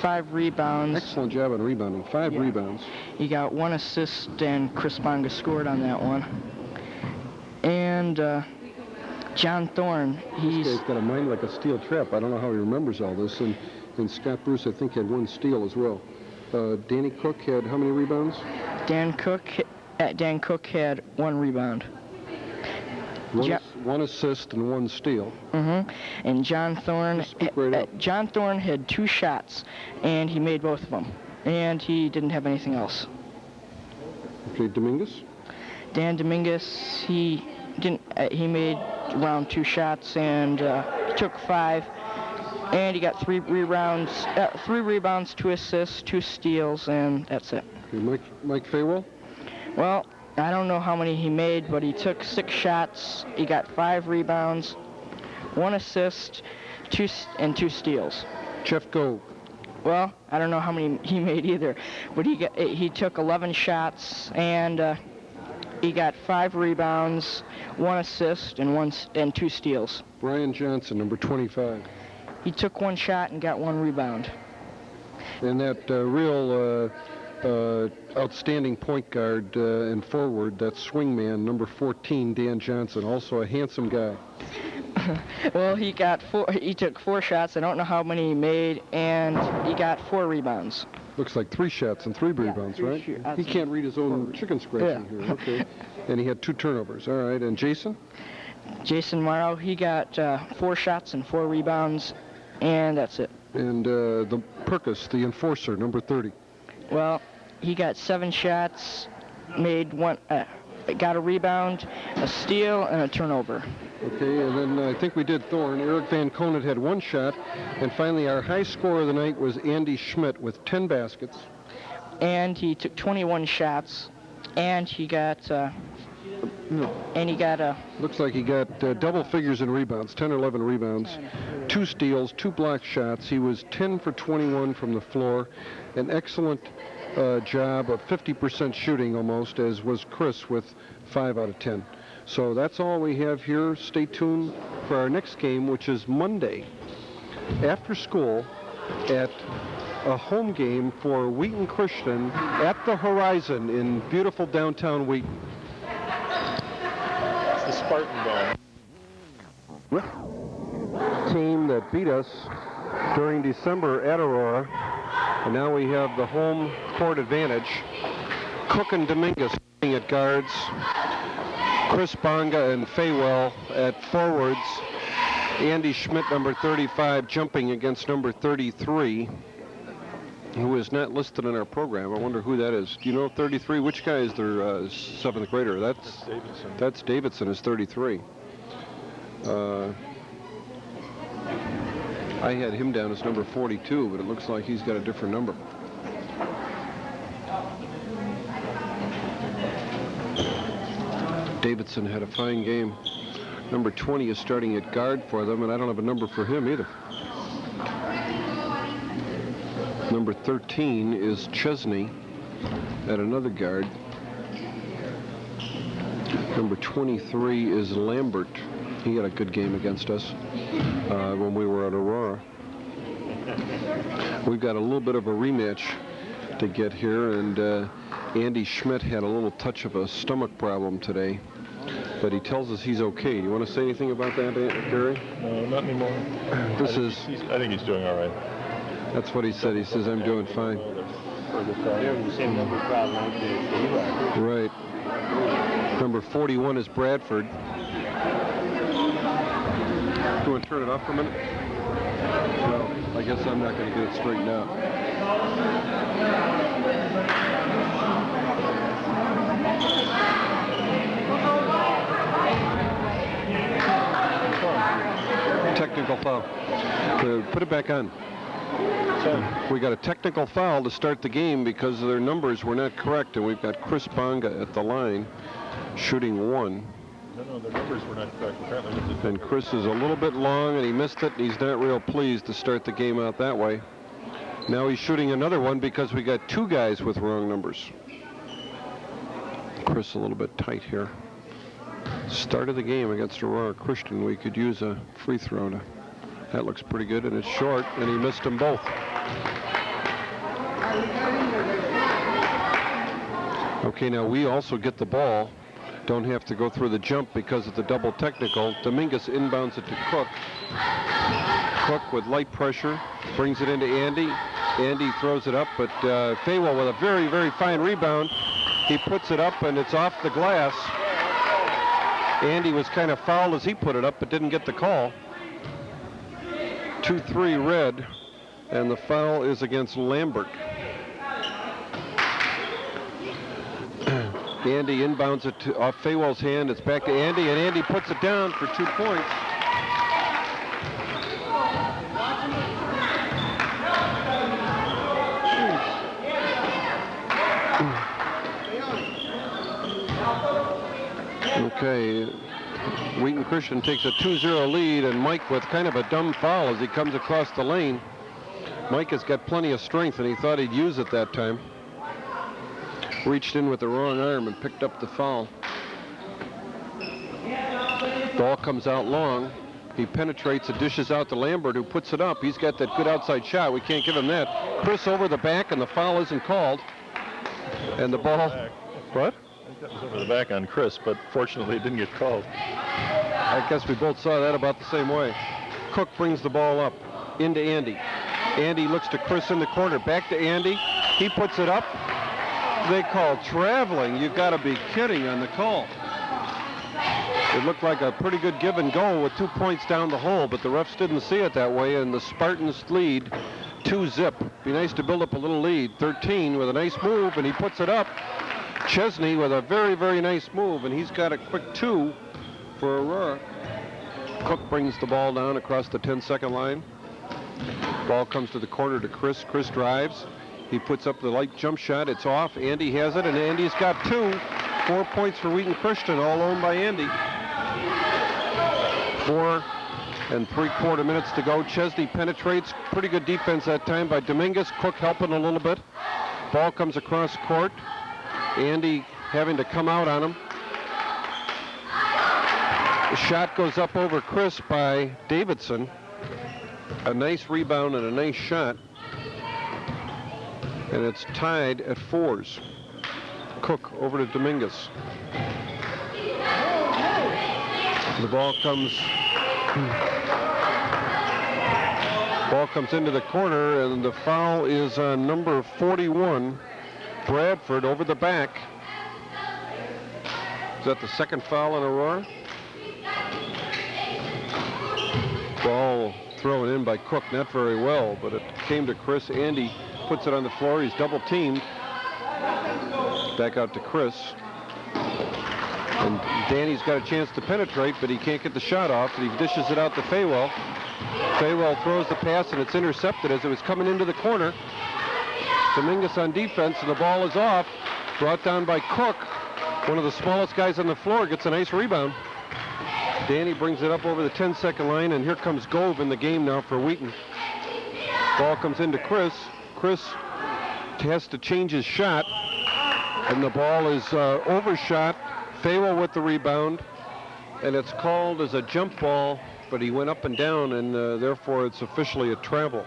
5 rebounds. Excellent job on rebounding. 5 rebounds. He got 1 assist, and Chris Bonga scored on that one. And John Thorne, This guy's got a mind like a steel trap. I don't know how he remembers all this. And Scott Bruce, I think, had 1 steal as well. Danny Cook had how many rebounds? Dan Cook had 1 rebound. One assist and 1 steal. And John Thorne, John Thorne had 2 shots, and he made both of them. And he didn't have anything else. Okay, Dominguez? Dan Dominguez, he made around 2 shots, and he took 5, and he got 3 rebounds, 2 assists, 2 steals, and that's it. Okay, Mike Faywell? Well, I don't know how many he made, but he took 6 shots. He got 5 rebounds, 1 assist, 2 steals. Jeff Go. Well, I don't know how many he made either, but he took 11 shots, and he got 5 rebounds, 1 assist, and 2 steals. Brian Johnson, number 25. He took 1 shot and got 1 rebound. And that real outstanding point guard and forward, that swingman, number 14, Dan Johnson, also a handsome guy. Well, he took 4 shots. I don't know how many he made, and he got 4 rebounds. Looks like 3 shots and 3 rebounds, right? He can't read his own chicken scratching here. Okay. And he had 2 turnovers. All right. And Jason? Jason Morrow, he got 4 shots and 4 rebounds, and that's it. And the Perkis, the enforcer, number 30. Well, he got 7 shots, made 1, got a rebound, a steal, and a turnover. Okay, and then I think we did Thorne. Eric Van Conant had 1 shot. And finally, our high scorer of the night was Andy Schmidt with 10 baskets. And he took 21 shots, and he got, Looks like he got double figures in rebounds, 10 or 11 rebounds, 2 steals, 2 block shots. He was 10 for 21 from the floor. An excellent job of 50% shooting almost, as was Chris with 5 out of 10. So that's all we have here. Stay tuned for our next game, which is Monday after school at a home game for Wheaton Christian at the Horizon in beautiful downtown Wheaton. It's the Spartan Dome. Team that beat us during December at Aurora, and now we have the home court advantage. Cook and Dominguez at guards. Chris Bonga and Faywell at forwards. Andy Schmidt, number 35, jumping against number 33, who is not listed in our program. I wonder who that is. Do you know 33? Which guy is their 7th grader? That's Davidson. That's Davidson, is 33. I had him down as number 42, but it looks like he's got a different number. Davidson had a fine game. Number 20 is starting at guard for them, and I don't have a number for him either. Number 13 is Chesney at another guard. Number 23 is Lambert. He had a good game against us when we were at Aurora. We've got a little bit of a rematch to get here, and Andy Schmidt had a little touch of a stomach problem today, but he tells us he's okay. Do you want to say anything about that, Gary? No, not anymore. I think he's doing all right. That's what he said. He says, I'm doing fine. Right. Number 41 is Bradford. Do you want to turn it off for a minute? No, I guess I'm not going to get it straightened out. Technical foul. Put it back on. We got a technical foul to start the game because their numbers were not correct, and we've got Chris Bonga at the line shooting 1. No, the numbers were not correct. Apparently, and Chris is a little bit long, and he missed it, and he's not real pleased to start the game out that way. Now he's shooting another one because we got 2 guys with wrong numbers. Chris a little bit tight here. Start of the game against Aurora Christian, we could use a free throw. That looks pretty good, and it's short, and he missed them both. Okay, now we also get the ball. Don't have to go through the jump because of the double technical. Dominguez inbounds it to Cook. Cook with light pressure brings it into Andy. Andy throws it up, but Faywell with a very, very fine rebound. He puts it up, and it's off the glass. Andy was kind of fouled as he put it up, but didn't get the call. 2-3 red, and the foul is against Lambert. Andy inbounds it off Faywell's hand. It's back to Andy, and Andy puts it down for 2 points. Okay, Wheaton Christian takes a 2-0 lead, and Mike with kind of a dumb foul as he comes across the lane. Mike has got plenty of strength, and he thought he'd use it that time. Reached in with the wrong arm and picked up the foul. Ball comes out long. He penetrates and dishes out to Lambert, who puts it up. He's got that good outside shot. We can't give him that. Chris over the back, and the foul isn't called. And the ball... What? I think that was over the back on Chris, but fortunately it didn't get called. I guess we both saw that about the same way. Cook brings the ball up into Andy. Andy looks to Chris in the corner. Back to Andy. He puts it up. They call traveling. You've got to be kidding on the call. It looked like a pretty good give and go with 2 points down the hole, but the refs didn't see it that way, and the Spartans lead 2-zip. Be nice to build up a little lead. 13 with a nice move, and he puts it up. Chesney with a very, very nice move, and he's got a quick 2 for Aurora. Cook brings the ball down across the 10-second line. Ball comes to the corner to Chris. Chris drives. He puts up the light jump shot. It's off. Andy has it, and Andy's got 2. 4 points for Wheaton Christian, all owned by Andy. 4 3/4 minutes to go. Chesney penetrates. Pretty good defense that time by Dominguez. Cook helping a little bit. Ball comes across court. Andy having to come out on him. The shot goes up over Chris by Davidson. A nice rebound and a nice shot. And it's tied at 4s. Cook over to Dominguez. The ball comes into the corner, and the foul is on number 41, Bradford, over the back. Is that the second foul on Aurora? Ball thrown in by Cook, not very well, but it came to Chris. Andy puts it on the floor. He's double teamed. Back out to Chris. And Danny's got a chance to penetrate, but he can't get the shot off, and he dishes it out to Faywell. Faywell throws the pass, and it's intercepted as it was coming into the corner. Dominguez on defense, and the ball is off. Brought down by Cook. One of the smallest guys on the floor gets a nice rebound. Danny brings it up over the 10-second line, and here comes Gove in the game now for Wheaton. Ball comes into Chris. Chris has to change his shot, and the ball is overshot. Faywell with the rebound, and it's called as a jump ball, but he went up and down, and therefore it's officially a travel.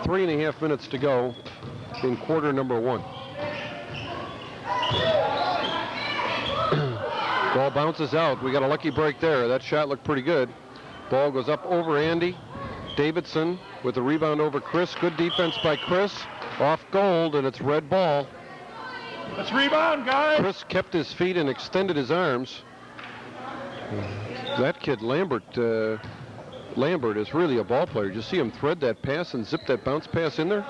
3.5 minutes to go in quarter number 1. Ball bounces out. We got a lucky break there. That shot looked pretty good. Ball goes up over Andy. Davidson with the rebound over Chris. Good defense by Chris. Off Gold, and it's red ball. Let's rebound, guys. Chris kept his feet and extended his arms. That kid Lambert is really a ball player. Did you see him thread that pass and zip that bounce pass in there?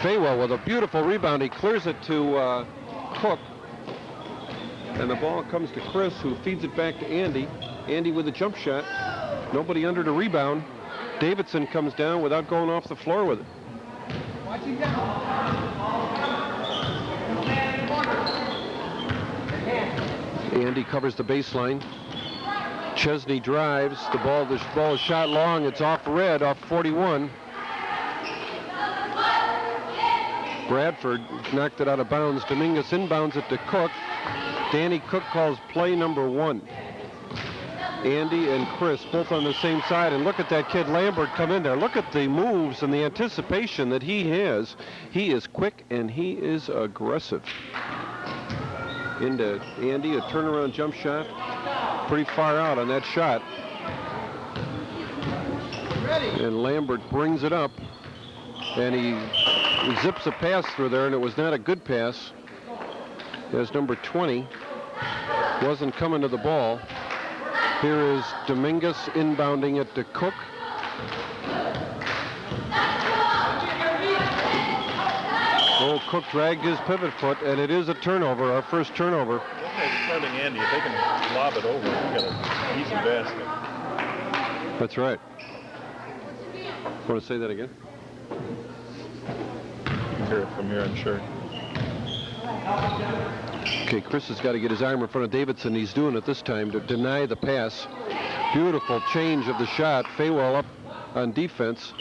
Faywell with a beautiful rebound. He clears it to Cook. And the ball comes to Chris, who feeds it back to Andy. Andy with a jump shot. Nobody under to rebound. Davidson comes down without going off the floor with it. Andy covers the baseline. Chesney drives. The ball is shot long. It's off red, off 41. Bradford knocked it out of bounds. Dominguez inbounds it to Cook. Danny Cook calls play number 1. Andy and Chris both on the same side, and look at that kid Lambert come in there. Look at the moves and the anticipation that he has. He is quick and he is aggressive. Into Andy, a turnaround jump shot. Pretty far out on that shot. And Lambert brings it up, and he zips a pass through there, and it was not a good pass, as number 20 wasn't coming to the ball. Here is Dominguez inbounding it to Cook. Oh, Cook dragged his pivot foot, and it is a turnover, our first turnover. Okay, starting Andy, if they can lob it over, we got an easy basket. That's right. Want to say that again? Hear it from here, I'm sure. Okay, Chris has got to get his arm in front of Davidson. He's doing it this time to deny the pass. Beautiful change of the shot. Faywell up on defense.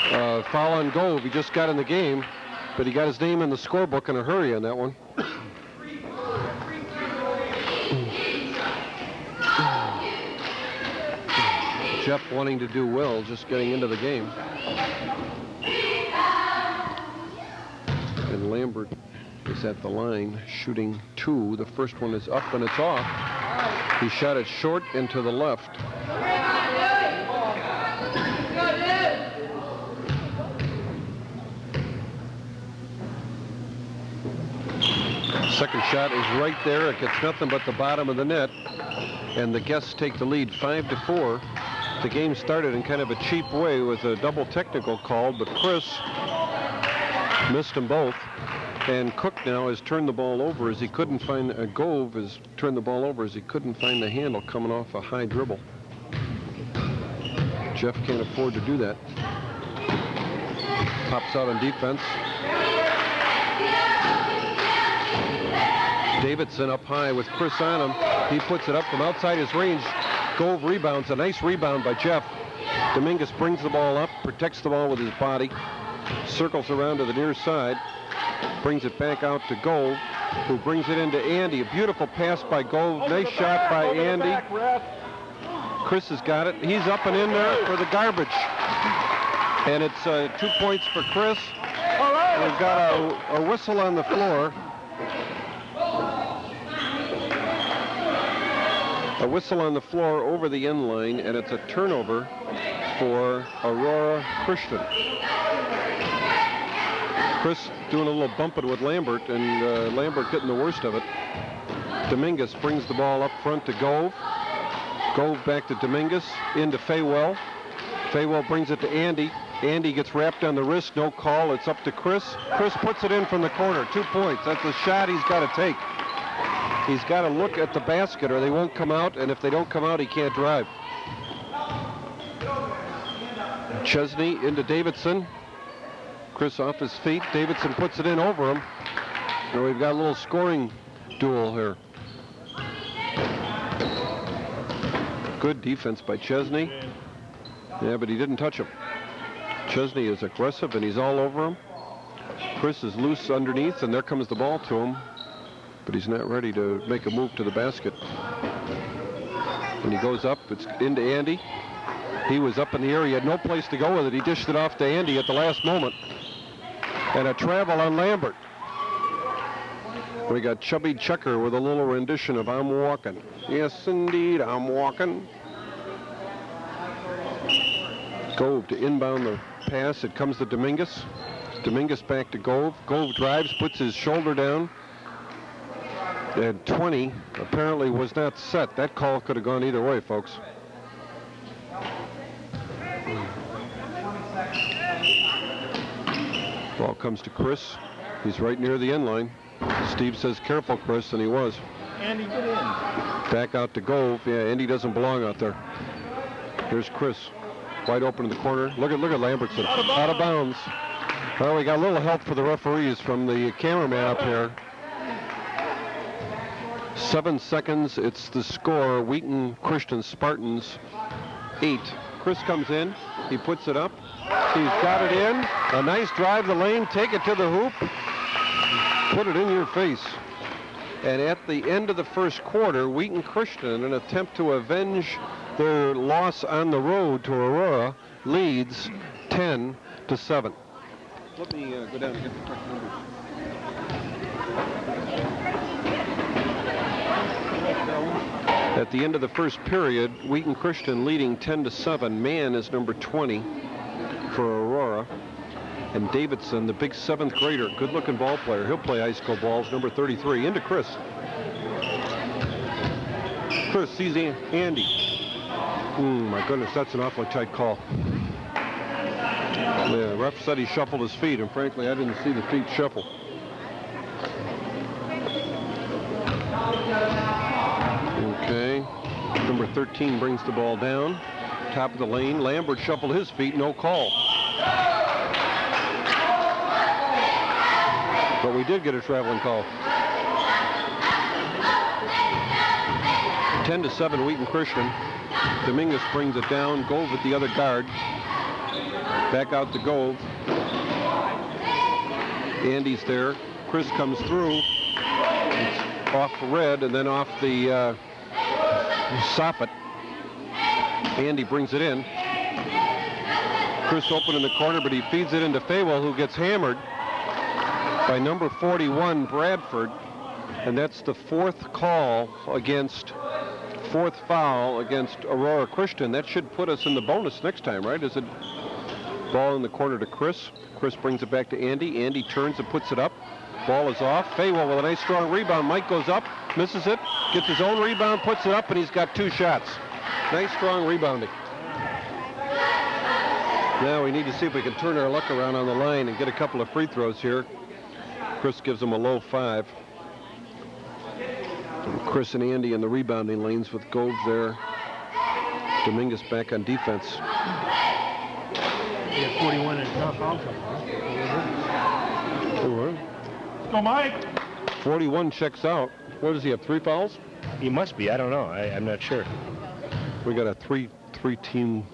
Foul on Gove. He just got in the game, but he got his name in the scorebook in a hurry on that one. Jeff wanting to do well, just getting into the game. And Lambert is at the line, shooting 2. The first one is up and it's off. He shot it short and to the left. Second shot is right there. It gets nothing but the bottom of the net. And the guests take the lead 5-4. The game started in kind of a cheap way with a double technical call, but Chris missed them both. And Cook now has turned the ball over as he couldn't find, Gove has turned the ball over as he couldn't find the handle coming off a high dribble. Jeff can't afford to do that. Pops out on defense. Davidson up high with Chris on him. He puts it up from outside his range. Gove rebounds, a nice rebound by Jeff. Dominguez brings the ball up, protects the ball with his body, circles around to the near side, brings it back out to Gove, who brings it into Andy. A beautiful pass by Gove. Nice shot by Andy. Chris has got it. He's up and in there for the garbage. And it's 2 points for Chris. We've got a whistle on the floor. A whistle on the floor over the end line, and it's a turnover for Aurora Christian. Chris doing a little bumping with Lambert, and Lambert getting the worst of it. Dominguez brings the ball up front to Gove. Gove back to Dominguez, into Faywell. Faywell brings it to Andy. Andy gets wrapped on the wrist, no call. It's up to Chris. Chris puts it in from the corner, 2 points. That's a shot he's got to take. He's got to look at the basket or they won't come out, and if they don't come out, he can't drive. Chesney into Davidson. Chris off his feet. Davidson puts it in over him. And we've got a little scoring duel here. Good defense by Chesney. Yeah, but he didn't touch him. Chesney is aggressive and he's all over him. Chris is loose underneath, and there comes the ball to him, but he's not ready to make a move to the basket. When he goes up, it's into Andy. He was up in the air. He had no place to go with it. He dished it off to Andy at the last moment. And a travel on Lambert. We got Chubby Checker with a little rendition of I'm Walking. Yes, indeed, I'm walking. Gove to inbound the pass. It comes to Dominguez. Dominguez back to Gove. Gove drives, puts his shoulder down. And 20 apparently was not set. That call could have gone either way, folks. Ball comes to Chris. He's right near the end line. Steve says, careful, Chris, and he was. Andy, get in. Back out to Gove. Yeah, Andy doesn't belong out there. Here's Chris. Wide open in the corner. Look at Lambertson. Out of bounds. Well, we got a little help for the referees from the cameraman up here. 7 seconds. It's the score. Wheaton Christian Spartans 8. Chris comes in. He puts it up. He's got it in. A nice drive the lane. Take it to the hoop. Put it in your face. And at the end of the first quarter, Wheaton Christian, in an attempt to avenge their loss on the road to Aurora, leads 10-7. Let me go down and get the correct numbers. At the end of the first period, Wheaton Christian leading 10-7. Mann is number 20 for Aurora. And Davidson, the big 7th grader, good-looking ball player. He'll play high school balls, number 33. Into Chris. Chris sees Andy. My goodness, that's an awfully tight call. The ref said he shuffled his feet, and frankly, I didn't see the feet shuffle. Okay. Number 13 brings the ball down. Top of the lane. Lambert shuffled his feet, no call. But we did get a traveling call. 10-7 Wheaton Christian. Dominguez brings it down. Gove at the other guard. Back out to Gove. Andy's there. Chris comes through. It's off Red and then off the soffit. Andy brings it in. Chris open in the corner, but he feeds it into Faywell, who gets hammered by number 41, Bradford. And that's the fourth foul against Aurora Christian. That should put us in the bonus next time, right? Is it ball in the corner to Chris? Chris brings it back to Andy. Andy turns and puts it up. Ball is off. Faywell with a nice strong rebound. Mike goes up, misses it, gets his own rebound, puts it up, and he's got 2 shots. Nice strong rebounding. Now we need to see if we can turn our luck around on the line and get a couple of free throws here. Chris gives him a low 5. Chris and Andy in the rebounding lanes with Gove there. Dominguez back on defense. He had 41 and no foul trouble, huh? Go, Mike. 41 checks out. What does he have, 3 fouls? He must be. I don't know. I'm not sure. We got a three team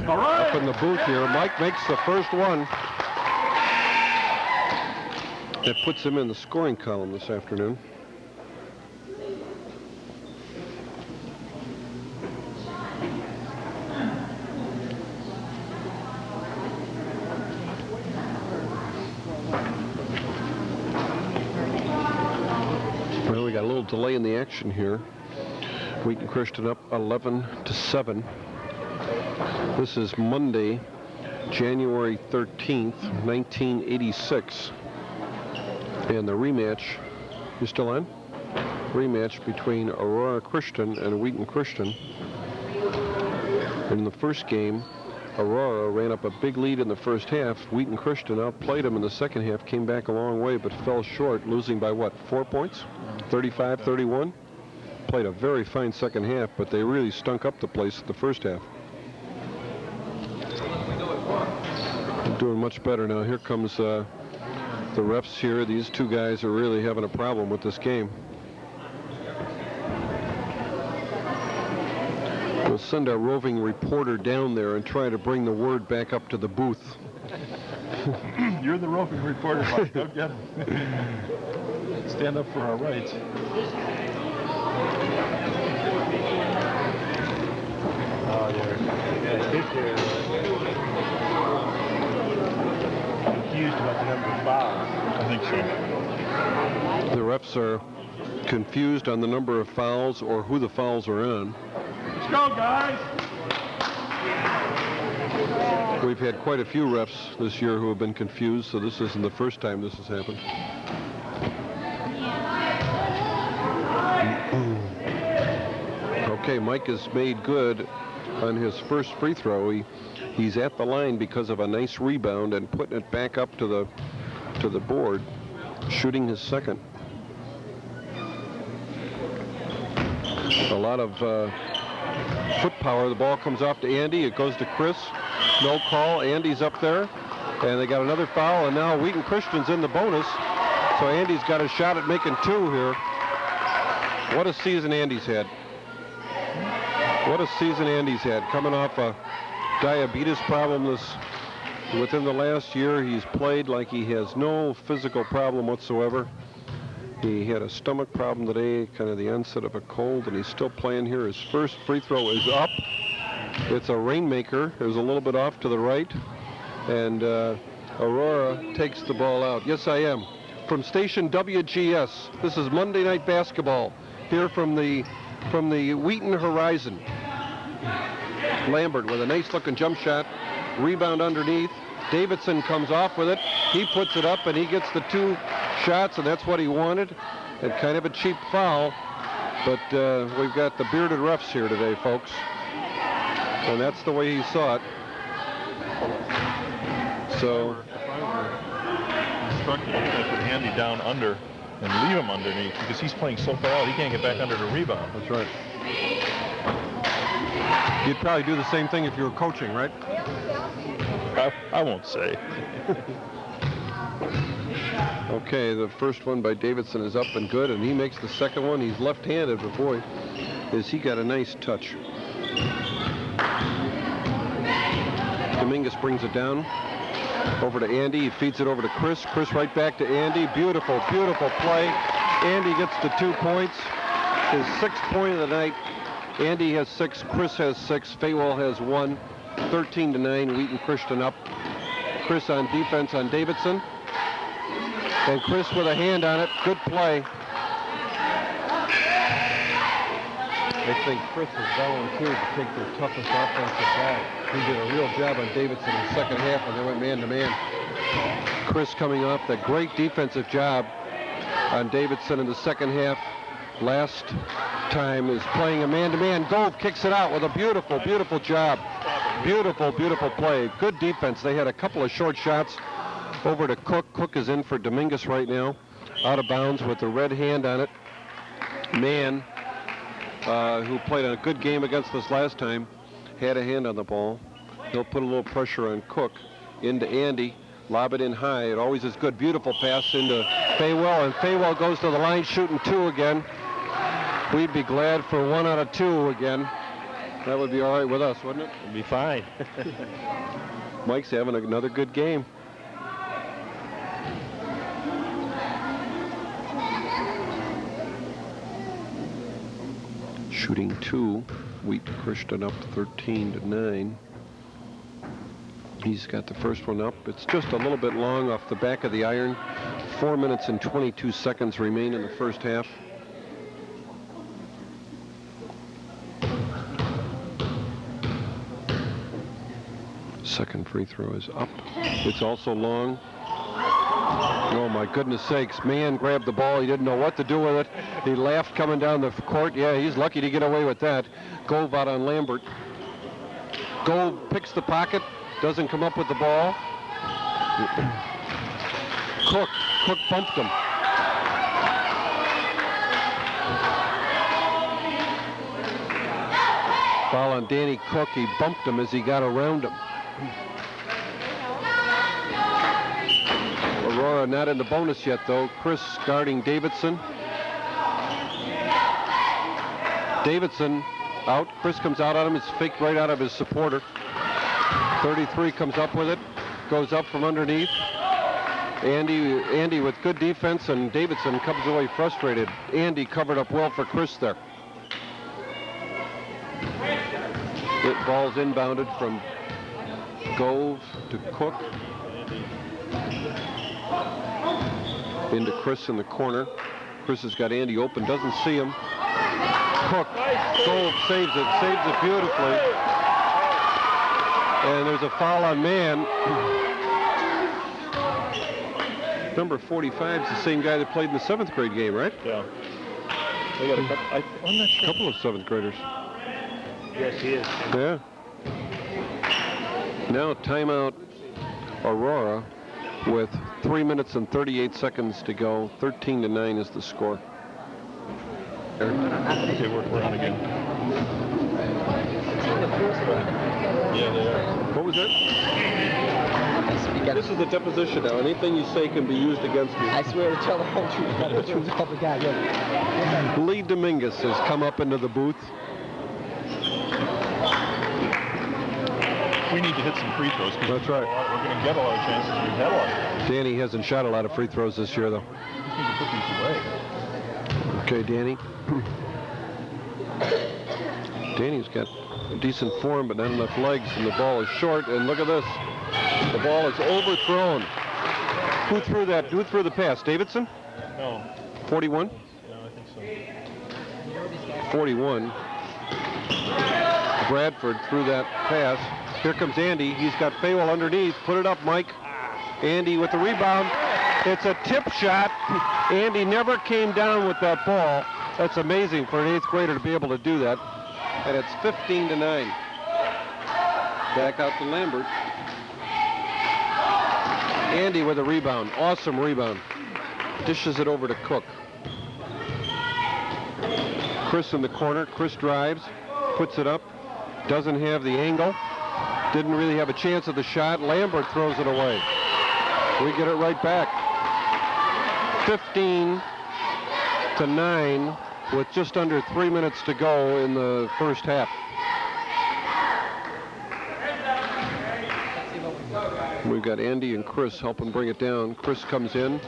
All right. up in the booth here. Mike makes the first one. That puts him in the scoring column this afternoon. Well, we got a little delay in the action here. Wheaton Christian up 11-7. This is Monday, January 13th, 1986. And the rematch, you still on? Rematch between Aurora Christian and Wheaton Christian. In the first game, Aurora ran up a big lead in the first half. Wheaton Christian outplayed them in the second half, came back a long way, but fell short, losing by what, 4 points? 35-31? Played a very fine second half, but they really stunk up the place in the first half. They're doing much better now. Here comes the refs here. These two guys are really having a problem with this game. We'll send our roving reporter down there and try to bring the word back up to the booth. You're the roving reporter, Mike. Go get him. Stand up for our rights. Oh, I think they're confused about the number of fouls. I think so. The refs are confused on the number of fouls or who the fouls are on. Let's go, guys! We've had quite a few refs this year who have been confused, so this isn't the first time this has happened. Okay, Mike has made good on his first free throw. He's at the line because of a nice rebound and putting it back up to the board, shooting his second. A lot of foot power. The ball comes off to Andy. It goes to Chris. No call. Andy's up there. And they got another foul, and now Wheaton Christian's in the bonus. So Andy's got a shot at making two here. What a season Andy's had. What a season Andy's had. Coming off a diabetes problem within the last year. He's played like he has no physical problem whatsoever. He had a stomach problem today, kind of the onset of a cold, and he's still playing here. His first free throw is up. It's a rainmaker. It was a little bit off to the right. And Aurora takes the ball out. Yes, I am. From station WGS, this is Monday Night Basketball here from the Wheaton horizon. Lambert with a nice-looking jump shot. Rebound underneath. Davidson comes off with it. He puts it up, and he gets the two shots, and that's what he wanted. And kind of a cheap foul, but we've got the bearded refs here today, folks. And that's the way he saw it. So If I were instructed, I put Andy down under and leave him underneath because he's playing so far out, he can't get back under the rebound. that's right. You'd probably do the same thing if you were coaching, right? I won't say. Okay, the first one by Davidson is up and good, and he makes the second one. He's left-handed, but boy, has he got a nice touch. Dominguez brings it down over to Andy. He feeds it over to Chris. Chris right back to Andy. Beautiful, beautiful play. Andy gets the 2 points. His 6th point of the night. Andy has 6. Chris has 6. Faywell has 1. 13-9. Wheaton Christian up. Chris on defense on Davidson. And Chris with a hand on it. Good play. I think Chris has volunteered to take their toughest offensive guy. He did a real job on Davidson in the second half when they went man-to-man. Chris coming off that great defensive job on Davidson in the second half. Last time is playing a man-to-man. Gove kicks it out with a beautiful, beautiful job. Beautiful, beautiful play. Good defense. They had a couple of short shots over to Cook. Cook is in for Dominguez right now. Out of bounds with the red hand on it. Mann, who played a good game against us last time, had a hand on the ball. He'll put a little pressure on Cook. Into Andy. Lob it in high. It always is good. Beautiful pass into Faywell. And Faywell goes to the line shooting 2 again. We'd be glad for 1 out of 2 again. That would be all right with us, wouldn't it? It'd be fine. Mike's having another good game. Shooting 2. Wheaton Christian up 13-9. He's got the first one up. It's just a little bit long off the back of the iron. 4 minutes and 22 seconds remain in the first half. Second free throw is up. It's also long. Oh my goodness sakes, man grabbed the ball, he didn't know what to do with it. He laughed coming down the court. Yeah, he's lucky to get away with that. Gove out on Lambert. Gove picks the pocket, doesn't come up with the ball. Cook bumped him. Foul on Danny Cook, he bumped him as he got around him. Aurora not in the bonus yet, though. Chris guarding Davidson. Davidson out. Chris comes out on him. It's faked right out of his supporter. 33 comes up with it. Goes up from underneath. Andy with good defense, and Davidson comes away frustrated. Andy covered up well for Chris there. It ball's inbounded from Gove to Cook. Into Chris in the corner. Chris has got Andy open, doesn't see him. Cook, Gove saves it beautifully. And there's a foul on man. Number 45 is the same guy that played in the 7th grade game, right? Yeah. They got I'm not sure. A couple of 7th graders. Yes, he is. Yeah. Now timeout Aurora with 3 minutes and 38 seconds to go. 13-9 is the score. Okay, we're on again. Yeah, they are. What was that? This is the deposition now. Anything you say can be used against you. I swear to tell the whole truth. Lee Dominguez has come up into the booth. We need to hit some free throws. That's right. We're going to get a lot of chances. We've had a lot. Danny hasn't shot a lot of free throws this year, though. We just need to put these away. Okay, Danny. Danny's got decent form, but not enough legs, and the ball is short. And look at this. The ball is overthrown. Who threw that? Who threw the pass? Davidson? No. 41? Yeah, I think so. 41. Bradford threw that pass. Here comes Andy. He's got Faywell underneath. Put it up, Mike. Andy with the rebound. It's a tip shot. Andy never came down with that ball. That's amazing for an 8th grader to be able to do that. And it's 15-9. Back out to Lambert. Andy with a rebound. Awesome rebound. Dishes it over to Cook. Chris in the corner. Chris drives. Puts it up. Doesn't have the angle. Didn't really have a chance at the shot. Lambert throws it away. We get it right back. 15-9 with just under 3 minutes to go in the first half. We've got Andy and Chris helping bring it down. Chris comes in,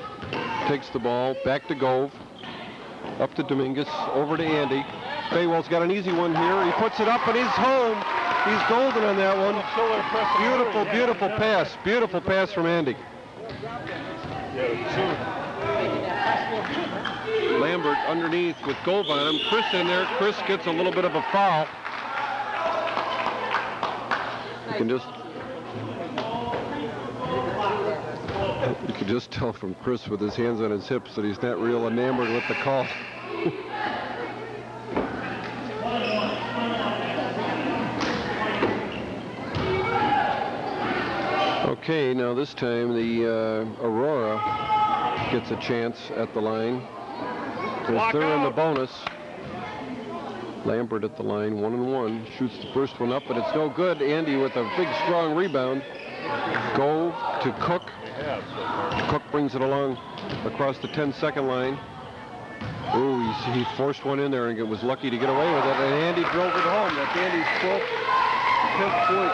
takes the ball, back to Gove, up to Dominguez, over to Andy. Faywell's got an easy one here. He puts it up and he's home. He's golden on that one. Beautiful, beautiful pass. Beautiful pass from Andy. Lambert underneath with Gove on him. Chris in there. Chris gets a little bit of a foul. You can just tell from Chris with his hands on his hips that he's not real enamored with the call. Okay, now this time the Aurora gets a chance at the line. They're in the bonus. Lambert at the line, 1-1. Shoots the first one up, but it's no good. Andy with a big, strong rebound. Gove to Cook. Cook brings it along across the 10-second line. Ooh, he forced one in there and was lucky to get away with it. And Andy drove it home. That's Andy's 10th point.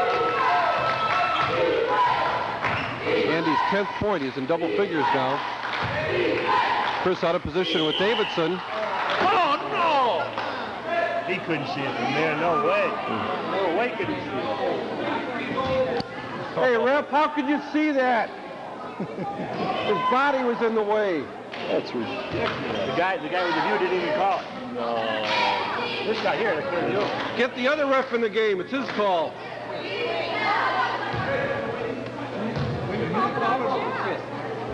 Andy's 10th point. He's in double figures now. Chris out of position with Davidson. Oh, no! He couldn't see it from there. No way. No way could he see it. Hey, ref, how could you see that? His body was in the way. That's ridiculous. The guy with the view didn't even call it. No. This guy here, the clear view. Get the other ref in the game. It's his call.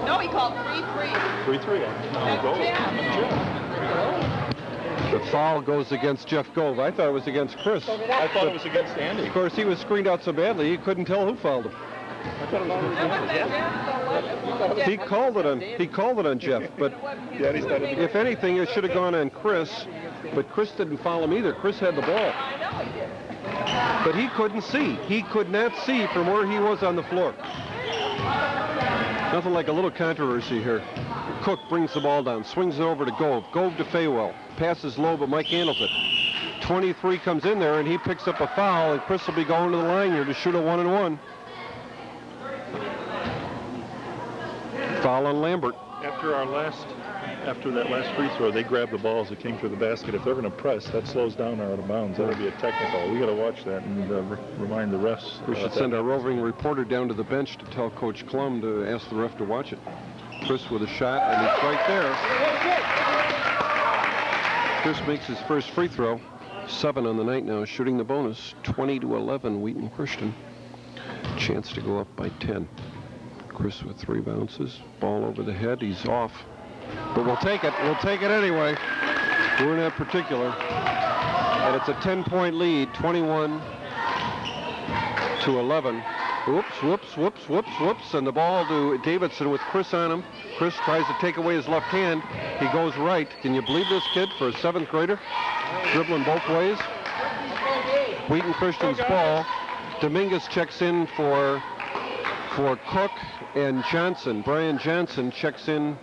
No, he called 3-3. 3-3. The foul goes against Jeff Gove. I thought it was against Chris. I thought it was against Andy. Of course, he was screened out so badly, he couldn't tell who fouled him. I thought it was against Andy. He called it on Jeff, but if anything, it should have gone on Chris. But Chris didn't foul him either. Chris had the ball. But he couldn't see. He could not see from where he was on the floor. Nothing like a little controversy here. Cook brings the ball down, swings it over to Gove. Gove to Faywell. Passes low, but Mike handles it. 23 comes in there, and he picks up a foul, and Chris will be going to the line here to shoot a 1-and-1. Foul on Lambert. After that last free throw, they grabbed the ball as it came through the basket. If they're going to press, that slows down our out of bounds. That'll be a technical. We got to watch that and remind the refs. We should send our roving reporter down to the bench to tell Coach Klum to ask the ref to watch it. Chris with a shot, and it's right there. Chris makes his first free throw. 7 on the night now, shooting the bonus. 20-11, Wheaton Christian. Chance to go up by 10. Chris with 3 bounces. Ball over the head. He's off. But we'll take it. We'll take it anyway. We're not particular. And it's a 10-point lead, 21-11. Whoops. And the ball to Davidson with Chris on him. Chris tries to take away his left hand. He goes right. Can you believe this kid for a 7th grader? Dribbling both ways. Wheaton Christian's ball. Dominguez checks in for Cook and Johnson. Brian Johnson checks in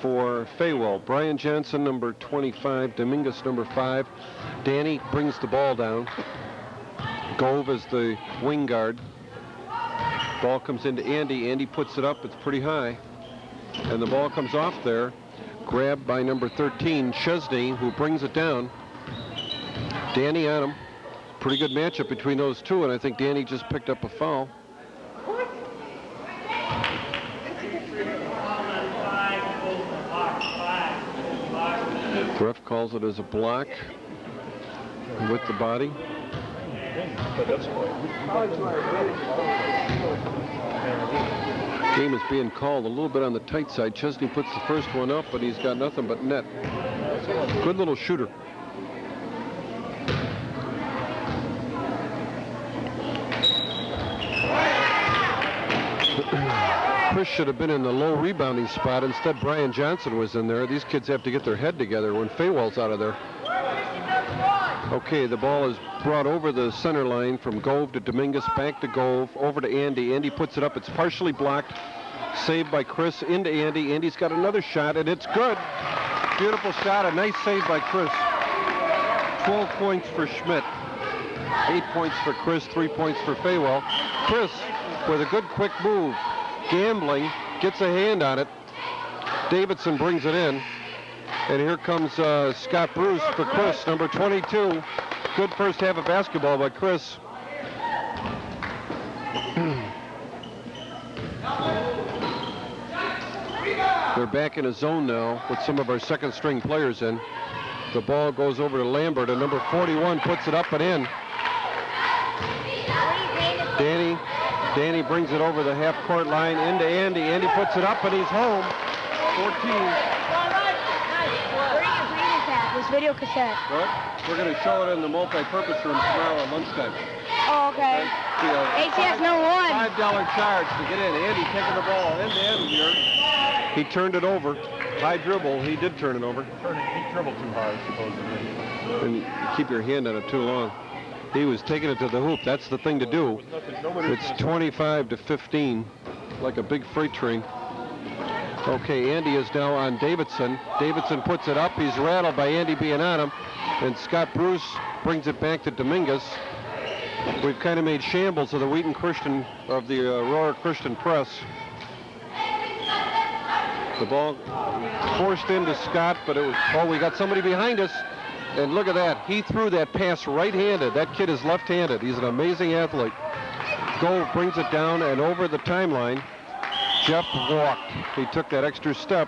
for Faywell. Brian Johnson, number 25. Dominguez, number 5. Danny brings the ball down. Gove is the wing guard. Ball comes into Andy. Andy puts it up. It's pretty high. And the ball comes off there. Grabbed by number 13, Chesney, who brings it down. Danny on him. Pretty good matchup between those two, and I think Danny just picked up a foul. The ref calls it as a block with the body. Game is being called a little bit on the tight side. Chesney puts the first one up, but he's got nothing but net. Good little shooter. Chris should have been in the low rebounding spot. Instead, Brian Johnson was in there. These kids have to get their head together when Faywell's out of there. Okay, the ball is brought over the center line from Gove to Dominguez, back to Gove, over to Andy. Andy puts it up. It's partially blocked. Saved by Chris into Andy. Andy's got another shot, and it's good. Beautiful shot. A nice save by Chris. 12 points for Schmidt. 8 points for Chris, 3 points for Faywell. Chris with a good quick move. Gambling, gets a hand on it. Davidson brings it in. And here comes Scott Bruce for Chris, number 22. Good first half of basketball by Chris. They're back in a zone now with some of our second string players in. The ball goes over to Lambert, and number 41 puts it up and in. Danny brings it over the half-court line into Andy. Andy puts it up, and he's home. 14. This video cassette. What? We're going to show it in the multi-purpose room tomorrow at lunchtime. Oh, okay. ACS number 1. $5 charge to get in. Andy taking the ball into end here. He turned it over. High dribble. He did turn it over. He dribbled too hard, supposedly. And keep your hand on it too long. He was taking it to the hoop. That's the thing to do. It's 25-15, like a big freight train. Okay, Andy is now on Davidson. Davidson puts it up. He's rattled by Andy being on him. And Scott Bruce brings it back to Dominguez. We've kind of made shambles of the Wheaton Christian, of the Aurora Christian press. The ball forced into Scott, but it was, oh, we got somebody behind us. And look at that. He threw that pass right-handed. That kid is left-handed. He's an amazing athlete. Gove brings it down and over the timeline. Jeff walked. He took that extra step.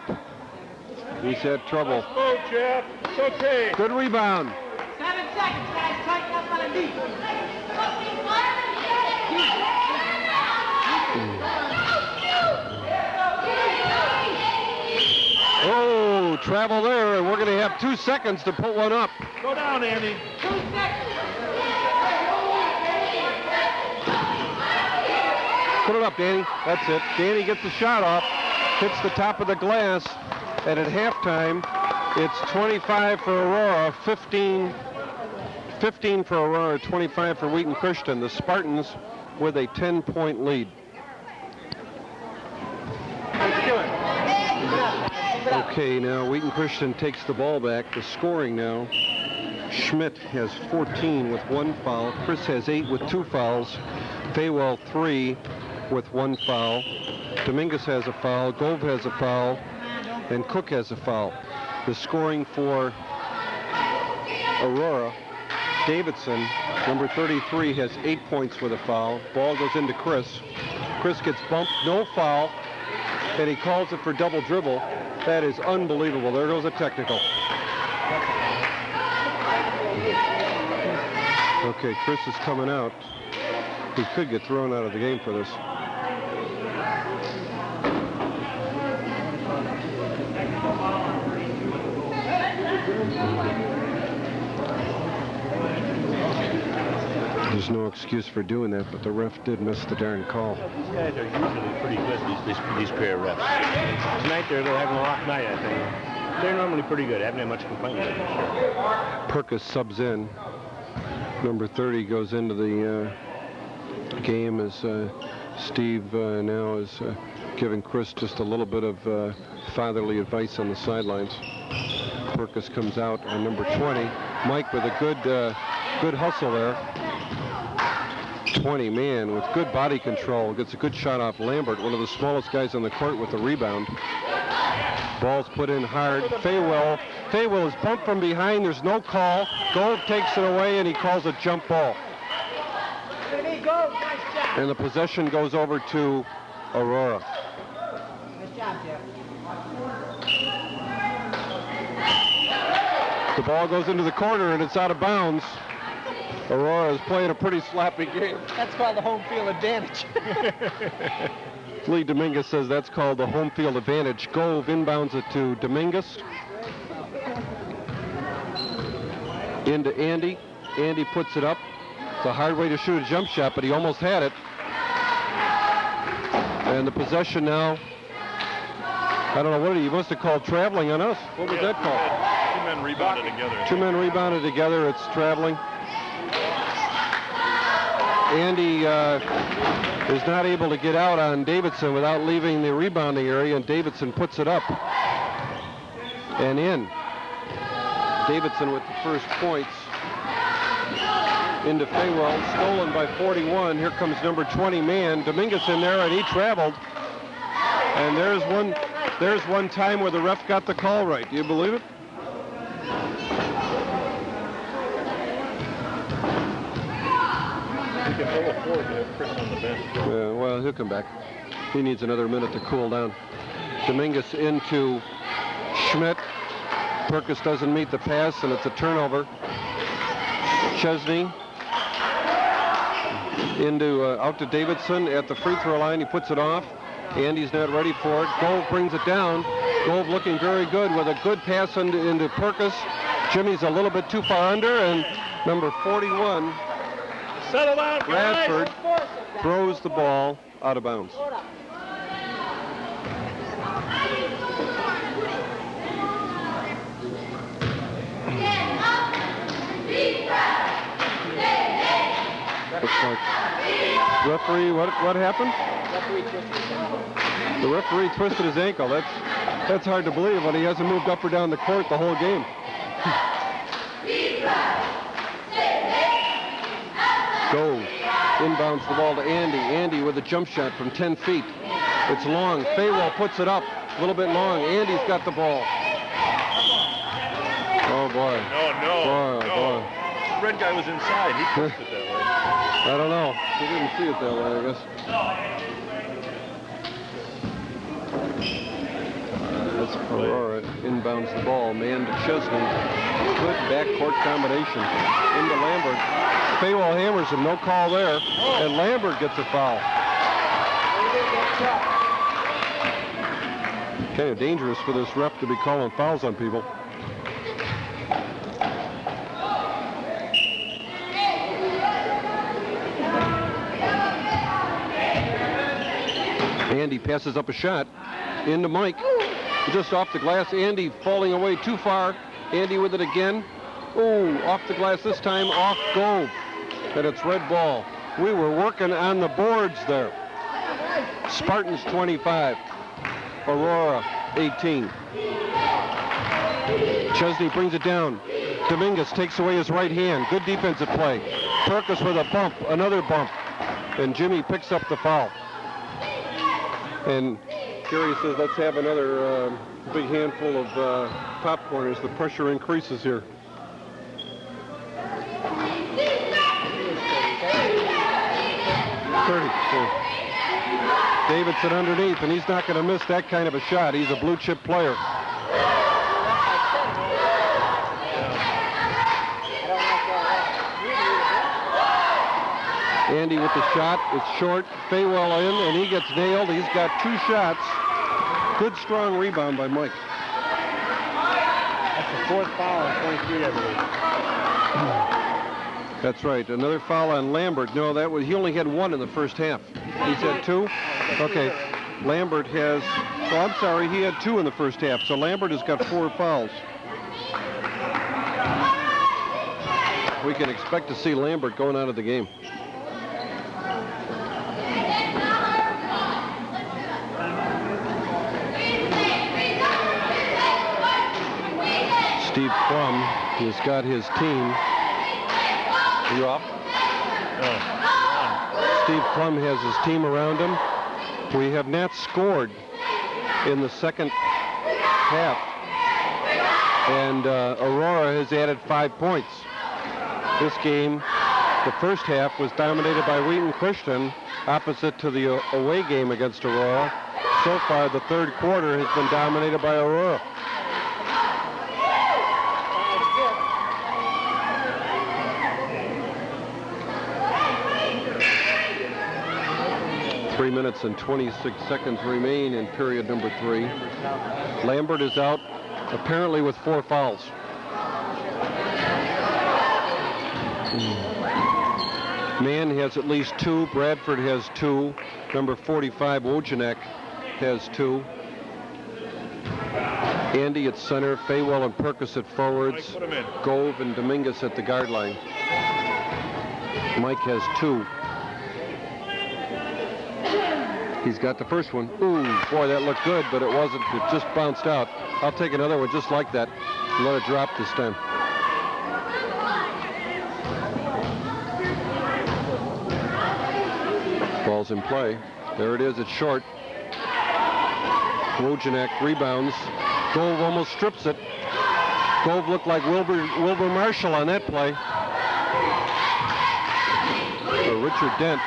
He's had trouble. Oh, Jeff. It's okay. Good rebound. 7 seconds, guys. Tighten up on the knee. travel there, and we're going to have 2 seconds to put one up. Go down, Andy. 2 seconds. Put it up, Danny. That's it. Danny gets the shot off, hits the top of the glass, and at halftime, it's 25 for Aurora, 15 for Aurora, 25 for Wheaton Christian. The Spartans with a 10-point lead. Okay, now Wheaton Christian takes the ball back. The scoring now, Schmidt has 14 with 1 foul. Chris has 8 with 2 fouls. Faywell 3 with 1 foul. Dominguez has a foul. Gove has a foul. And Cook has a foul. The scoring for Aurora, Davidson, number 33, has 8 points with a foul. Ball goes into Chris. Chris gets bumped, no foul, and he calls it for double dribble. That is unbelievable. There goes a technical. Okay, Chris is coming out. He could get thrown out of the game for this. There's no excuse for doing that, but the ref did miss the darn call. Well, these guys are usually pretty good, these pair of refs. Tonight they're having a rough night, I think. They're normally pretty good. I haven't had much complaint with them this year. Perkis subs in. Number 30 goes into the game as Steve now is giving Chris just a little bit of fatherly advice on the sidelines. Perkis comes out on number 20. Mike with a good hustle there. 20, man, with good body control. Gets a good shot off Lambert, one of the smallest guys on the court, with the rebound. Ball's put in hard. Faywell is bumped from behind. There's no call. Gold takes it away, and he calls a jump ball. And the possession goes over to Aurora. Good job, Jeff. The ball goes into the corner, and it's out of bounds. Aurora is playing a pretty sloppy game. That's called the home field advantage. Lee Dominguez says that's called the home field advantage. Gove inbounds it to Dominguez. Into Andy. Andy puts it up. It's a hard way to shoot a jump shot, but he almost had it. And the possession now, I don't know, what he must have called traveling on us. What was that called? 2 men rebounded together. 2 men rebounded together. It's traveling. Andy is not able to get out on Davidson without leaving the rebounding area, and Davidson puts it up and in. Davidson with the first points into Faywell, stolen by 41. Here comes number 20 man. Dominguez in there, and he traveled. And there's one time where the ref got the call right. Do you believe it? You can ill afford to have Chris on the bench. Well, he'll come back. He needs another minute to cool down. Dominguez into Schmidt. Perkis doesn't meet the pass, and it's a turnover. Chesney out to Davidson at the free throw line. He puts it off. Andy's not ready for it. Gove brings it down. Gove looking very good with a good pass into Perkis. Jimmy's a little bit too far under, and number 41, Settle down, guys. Bradford, throws the ball out of bounds. Looks like referee. What happened? The referee twisted his ankle. That's hard to believe when he hasn't moved up or down the court the whole game. Gove inbounds the ball to Andy. Andy with a jump shot from 10 feet. It's long. Faywell puts it up. A little bit long. Andy's got the ball. Oh, boy. No. Boy. The red guy was inside. He pushed it that way. I don't know. He didn't see it that way, I guess. That's Aurora inbounds the ball. Man to Chesney. Good backcourt combination. Into Lambert. Faywell hammers him. No call there. And Lambert gets a foul. Kind of dangerous for this ref to be calling fouls on people. Andy passes up a shot into Mike. Just off the glass. Andy falling away too far. Andy with it again. Oh, off the glass this time, off Gove. And it's red ball. We were working on the boards there. Spartans 25. Aurora 18. Chesney brings it down. Dominguez takes away his right hand. Good defensive play. Perkis with a bump, another bump. And Jimmy picks up the foul. And Gary says, let's have another big handful of popcorn as the pressure increases here. Davidson underneath, and he's not going to miss that kind of a shot. He's a blue chip player. Andy with the shot. It's short. Faywell in, and he gets nailed. He's got 2 shots. Good, strong rebound by Mike. That's the 4th foul on 23, I believe. That's right. Another foul on Lambert. No, that was, he only had 1 in the first half. He's had 2? Okay. Lambert has, oh, I'm sorry, he had 2 in the first half. So Lambert has got 4 fouls. We can expect to see Lambert going out of the game. Steve Plum has got his team. Are you off? Oh. Steve Plum has his team around him. We have not scored in the second half. And Aurora has added 5 points. This game, the first half, was dominated by Wheaton Christian, opposite to the away game against Aurora. So far, the third quarter has been dominated by Aurora. Three minutes and 26 seconds remain in period number 3. Lambert is out, apparently with 4 fouls. Mann has at least 2. Bradford has 2. Number 45, Wojciech, has 2. Andy at center. Faywell and Perkis at forwards. Gove and Dominguez at the guard line. Mike has 2. He's got the first one. Ooh, boy, that looked good, but it wasn't. It just bounced out. I'll take another one just like that. Let it drop this time. Ball's in play. There it is. It's short. Wojciech rebounds. Gove almost strips it. Gove looked like Wilbur Marshall on that play. So Richard Dent.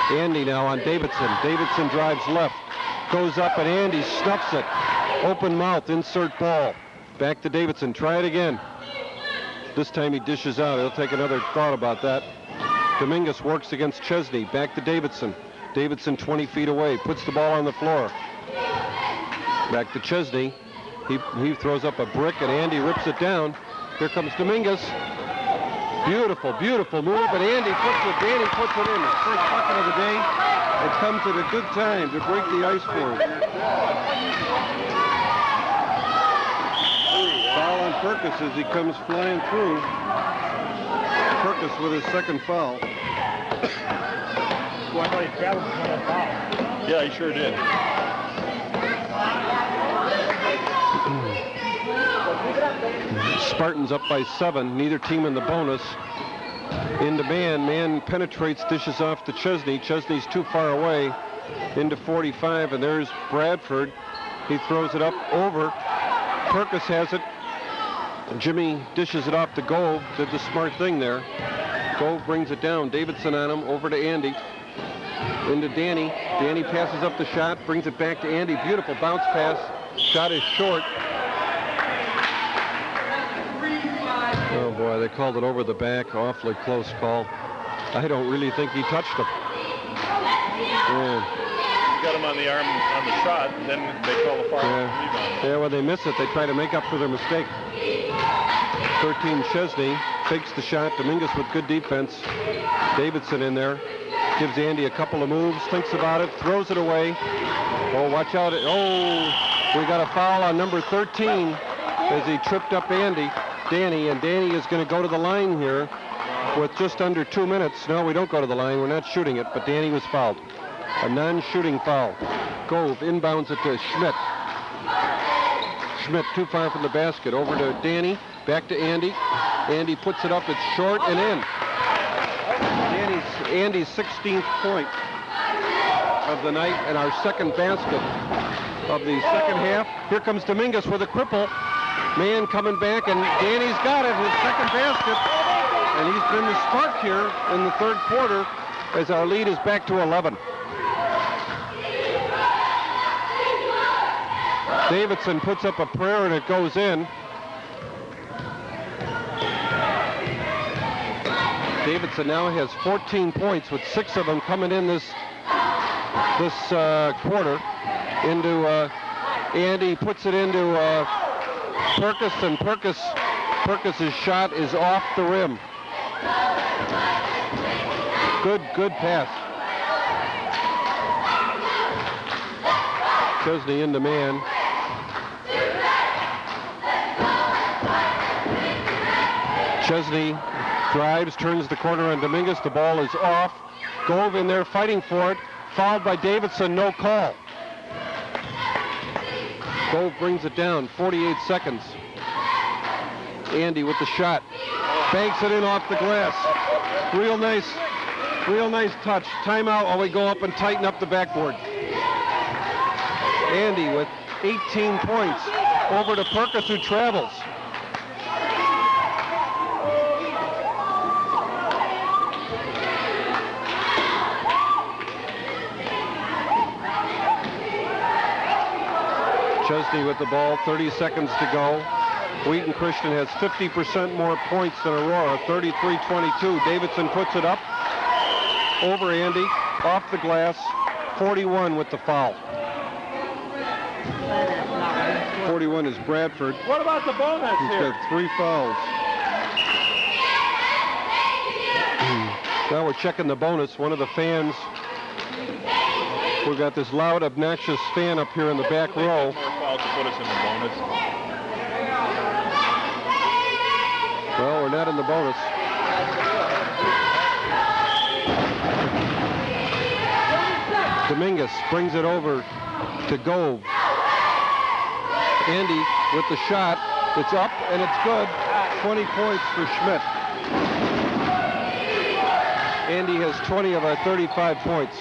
Andy now on Davidson. Davidson drives left. Goes up and Andy snuffs it. Open mouth, insert ball. Back to Davidson. Try it again. This time he dishes out. He'll take another thought about that. Dominguez works against Chesney. Back to Davidson. Davidson 20 feet away. Puts the ball on the floor. Back to Chesney. He throws up a brick and Andy rips it down. Here comes Dominguez. Beautiful, beautiful move, and Andy puts it in. His first bucket of the day. It comes at a good time to break the ice for him. Foul on Perkis as he comes flying through. Perkis with his second foul. Well, I thought he traveled for another foul. Yeah, he sure did. Spartans up by 7. Neither team in the bonus. Into Mann. Mann penetrates, dishes off to Chesney. Chesney's too far away. Into 45, and there's Bradford. He throws it up over. Perkis has it. Jimmy dishes it off to Gove. Did the smart thing there. Gove brings it down. Davidson on him. Over to Andy. Into Danny. Danny passes up the shot. Brings it back to Andy. Beautiful bounce pass. Shot is short. Oh boy, they called it over the back. Awfully close call. I don't really think he touched him. Yeah. You got him on the arm on the shot, and then they call the foul on the rebound. Yeah, when they miss it, they try to make up for their mistake. 13, Chesney fakes the shot. Dominguez with good defense. Davidson in there. Gives Andy a couple of moves, thinks about it, throws it away. Oh, watch out. Oh, we got a foul on number 13 as he tripped up Danny, and Danny is going to go to the line here with just under 2 minutes. No, we don't go to the line. We're not shooting it, but Danny was fouled. A non-shooting foul. Gove inbounds it to Schmidt. Schmidt too far from the basket. Over to Danny. Back to Andy. Andy puts it up. It's short and in. Andy's 16th point of the night and our second basket of the second half. Here comes Dominguez with a cripple. Man coming back, and Danny's got it. His second basket. And he's been the spark here in the third quarter as our lead is back to 11. Davidson puts up a prayer and it goes in. Davidson now has 14 points with 6 of them coming in this quarter. Into Andy puts it into Perkis, and Perkis' shot is off the rim. Good pass. Chesney into man. Chesney drives, turns the corner on Dominguez. The ball is off. Gove in there fighting for it. Fouled by Davidson, no call. Gove brings it down, 48 seconds. Andy with the shot. Banks it in off the glass. Real nice touch. Timeout while we go up and tighten up the backboard. Andy with 18 points. Over to Perkis, who travels. Chesney with the ball, 30 seconds to go. Wheaton Christian has 50% more points than Aurora, 33-22. Davidson puts it up over Andy, off the glass, 41 with the foul. 41 is Bradford. What about the bonus here? He's got 3 fouls. Now we're checking the bonus. One of the fans, we've got this loud, obnoxious fan up here in the back row. More fouls to put us in the bonus. Well, we're not in the bonus. Dominguez brings it over to Gove. Andy with the shot. It's up and it's good. 20 points for Schmidt. Andy has 20 of our 35 points.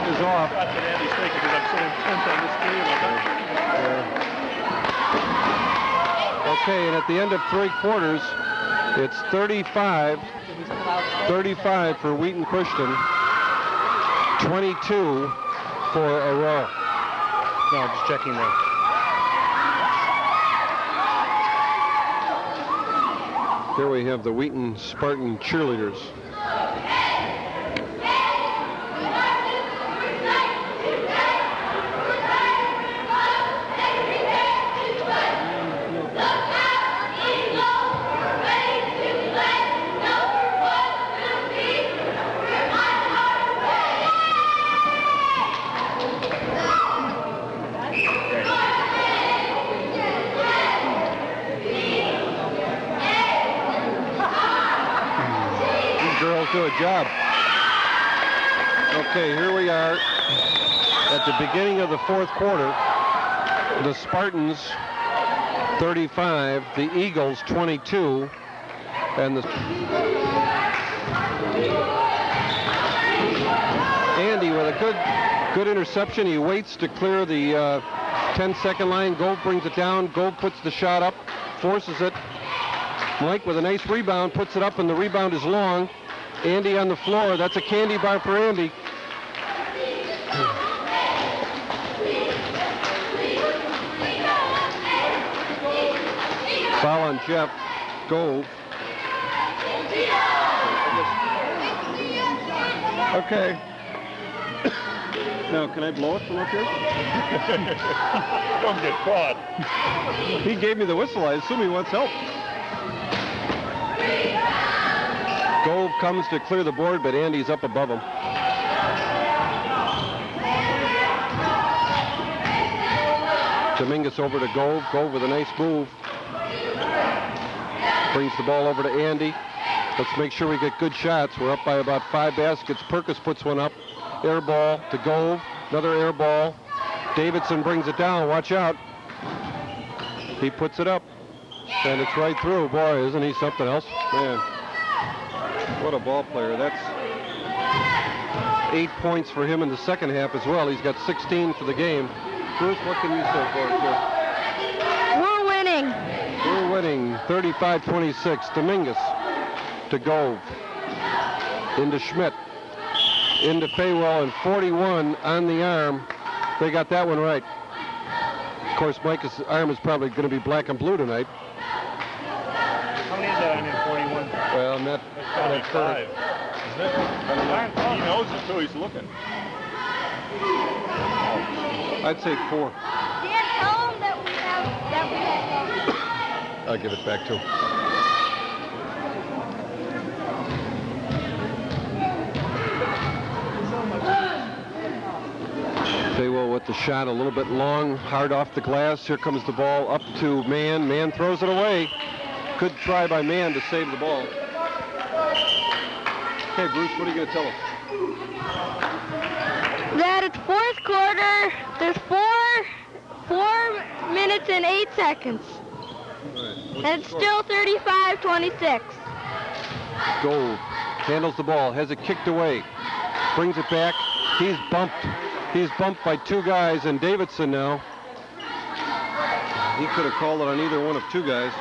Is off. That's what Andy's thinking because I'm so intent on this game. Okay, and at the end of 3 quarters, it's 35 for Wheaton Christian, 22 for Aurora. No, just checking there. Here we have the Wheaton Spartan cheerleaders. Do a job. Okay, here we are at the beginning of the 4th quarter. The Spartans 35, the Eagles 22, and Andy with a good interception. He waits to clear the 10-second line. Gove brings it down. Gove puts the shot up, forces it. Mike with a nice rebound, puts it up, and the rebound is long. Andy on the floor. That's a candy bar for Andy. Foul on Jeff. Gove. Okay. Now, can I blow it from up here? Don't get caught. He gave me the whistle. I assume he wants help. Gove comes to clear the board, but Andy's up above him. Dominguez over to Gove. Gove with a nice move. Brings the ball over to Andy. Let's make sure we get good shots. We're up by about 5 baskets. Perkis puts one up. Air ball to Gove. Another air ball. Davidson brings it down. Watch out. He puts it up. And it's right through. Boy, isn't he something else? Man, what a ball player. That's 8 points for him in the second half as well. He's got 16 for the game. Bruce, what can you say for us here? We're winning. We're winning 35-26. Dominguez to Gove. Into Schmidt. Into Faywell, and 41 on the arm. They got that one right. Of course, Mike's arm is probably going to be black and blue tonight. How many is that on him, 41? Well, not 25. Isn't it? He knows it too. He's looking. I'd say 4. Dad, tell them that we have I'll give it back to him. Faywell with the shot a little bit long, hard off the glass. Here comes the ball up to Mann. Mann throws it away. Good try by Mann to save the ball. Okay, Bruce, what are you going to tell us? that it's fourth quarter. There's 4 minutes and 8 seconds. And it's still 35-26. Gove handles the ball, has it kicked away, brings it back. He's bumped. He's bumped by 2 guys, and Davidson now. He could have called it on either one of 2 guys.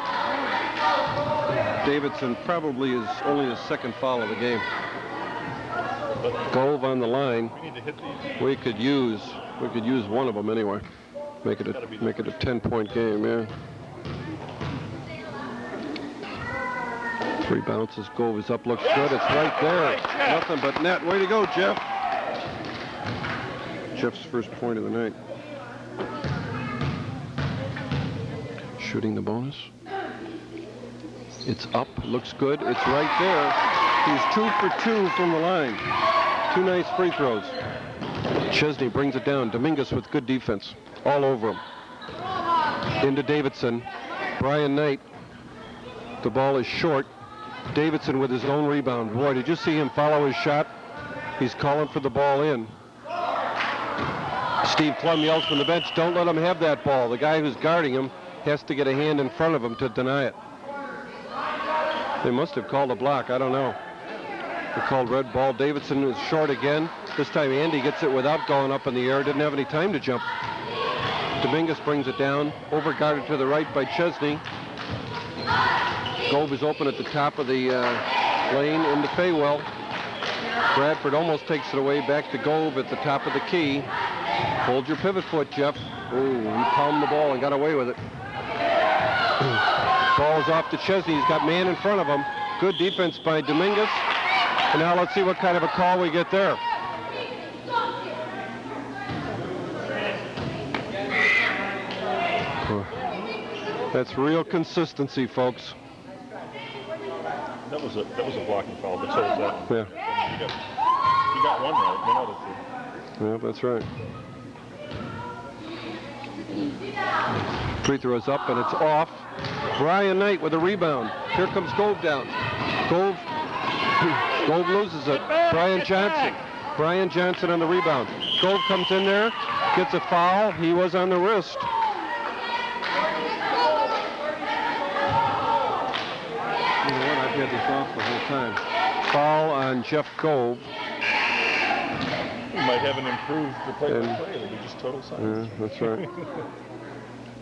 Davidson probably is only his 2nd foul of the game. Gove on the line. We could use one of them anyway. Make it a 10-point game, yeah. 3 bounces. Gove is up, looks good. It's right there. Nothing but net. Way to go, Jeff. Jeff's first point of the night. Shooting the bonus. It's up. Looks good. It's right there. He's 2 for 2 from the line. 2 nice free throws. Chesney brings it down. Dominguez with good defense. All over him. Into Davidson. Brian Knight. The ball is short. Davidson with his own rebound. Boy, did you see him follow his shot? He's calling for the ball in. Steve Klum yells from the bench, don't let him have that ball. The guy who's guarding him has to get a hand in front of him to deny it. They must have called a block. I don't know. They called red ball. Davidson is short again. This time Andy gets it without going up in the air. Didn't have any time to jump. Dominguez brings it down. Overguarded to the right by Chesney. Gove is open at the top of the lane into Faywell. Bradford almost takes it away. Back to Gove at the top of the key. Hold your pivot foot, Jeff. Ooh, he palmed the ball and got away with it. Ball is off to Chesney. He's got man in front of him. Good defense by Dominguez. And now let's see what kind of a call we get there. That's real consistency, folks. That was a blocking foul, but so was that. Yeah. You got one right, one out of 2. Yeah, that's right. Free throw is up and it's off. Brian Knight with a rebound. Here comes Gove down. Gove loses it. Brian Johnson on the rebound. Gove comes in there, gets a foul. He was on the wrist. You know what? I've had this off the whole time. Foul on Jeff Gove. You might have an improved play-by-play. It'll be just total science. Yeah, that's right.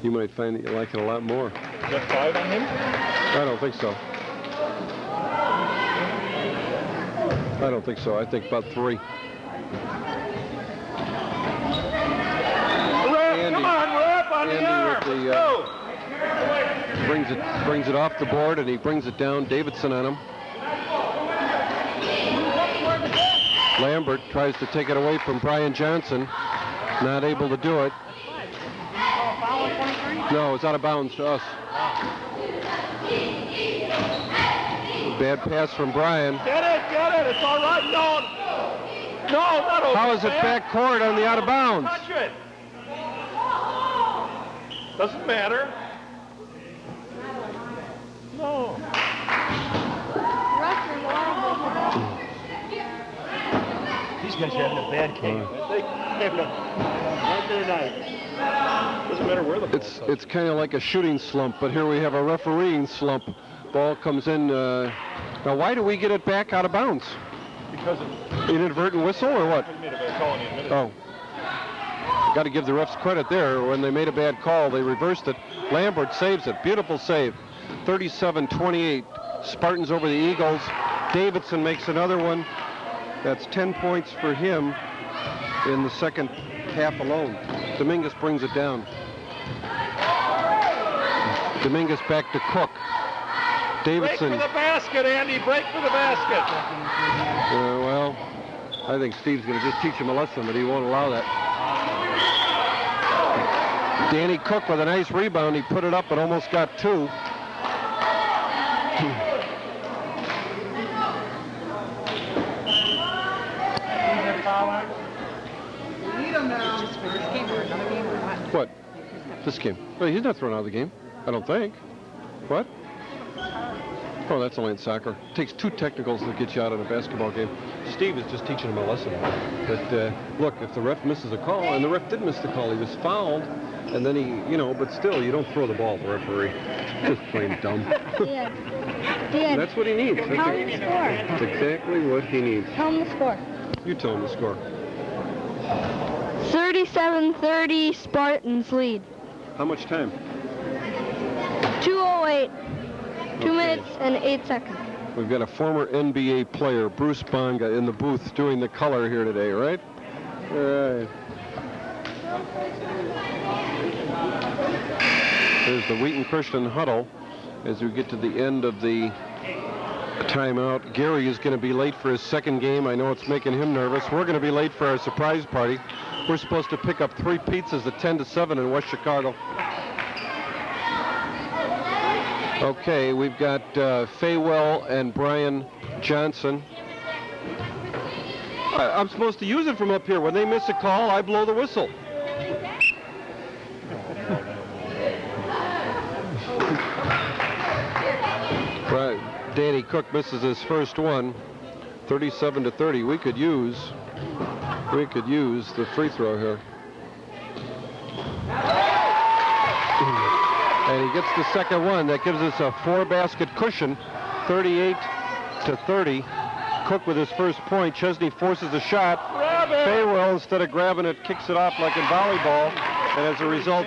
You might find that you like it a lot more. Is that 5 on him? I don't think so. I don't think so. I think about 3. Come on, we're up on the arm. With the, brings it off the board, and he brings it down. Davidson on him. Lambert tries to take it away from Brian Johnson. Not able to do it. No, it's out of bounds to us. Bad pass from Brian. Get it, it's all right. No, not over. How is it back court on the out of bounds? Touch it. Doesn't matter. No. These guys are having a bad game. Doesn't matter where the ball It's kind of like a shooting slump, but here we have a refereeing slump. Ball comes in. Now, why do we get it back out of bounds? Because Inadvertent whistle or what? he made a bad call and he admitted it. Oh. Got to give the refs credit there. When they made a bad call, they reversed it. Lambert saves it. Beautiful save. 37-28. Spartans over the Eagles. Davidson makes another one. That's 10 points for him in the second half alone. Dominguez brings it down. Dominguez back to Cook. Davidson. Break for the basket, Andy. Break for the basket. Well, I think Steve's going to just teach him a lesson, but he won't allow that. Danny Cook with a nice rebound. He put it up and almost got two. What? This game? Well, he's not thrown out of the game. I don't think. What? Oh, that's only in soccer. It takes 2 technicals to get you out in a basketball game. Steve is just teaching him a lesson. But look, if the ref misses a call, and the ref did miss the call, he was fouled, and then he, but still, you don't throw the ball at the referee. Just plain dumb. Dad. That's what he needs. Tell him the score. That's exactly what he needs. Tell him the score. You tell him the score. 37-30 Spartans lead. How much time? 2:08. 2 minutes and 8 seconds. We've got a former NBA player, Bruce Bonga, in the booth doing the color here today, right? All right. There's the Wheaton Christian huddle as we get to the end of the timeout. Gary is going to be late for his second game. I know it's making him nervous. We're going to be late for our surprise party. We're supposed to pick up 3 pizzas at 10 to 7 in West Chicago. Okay, we've got Faywell and Brian Johnson. I'm supposed to use it from up here. When they miss a call, I blow the whistle. Right, Danny Cook misses his first one. 37-30. We could use the free throw here. And he gets the second one. That gives us a 4-basket cushion, 38-30. Cook with his first point. Chesney forces a shot. Faywell, instead of grabbing it, kicks it off like in volleyball. And as a result,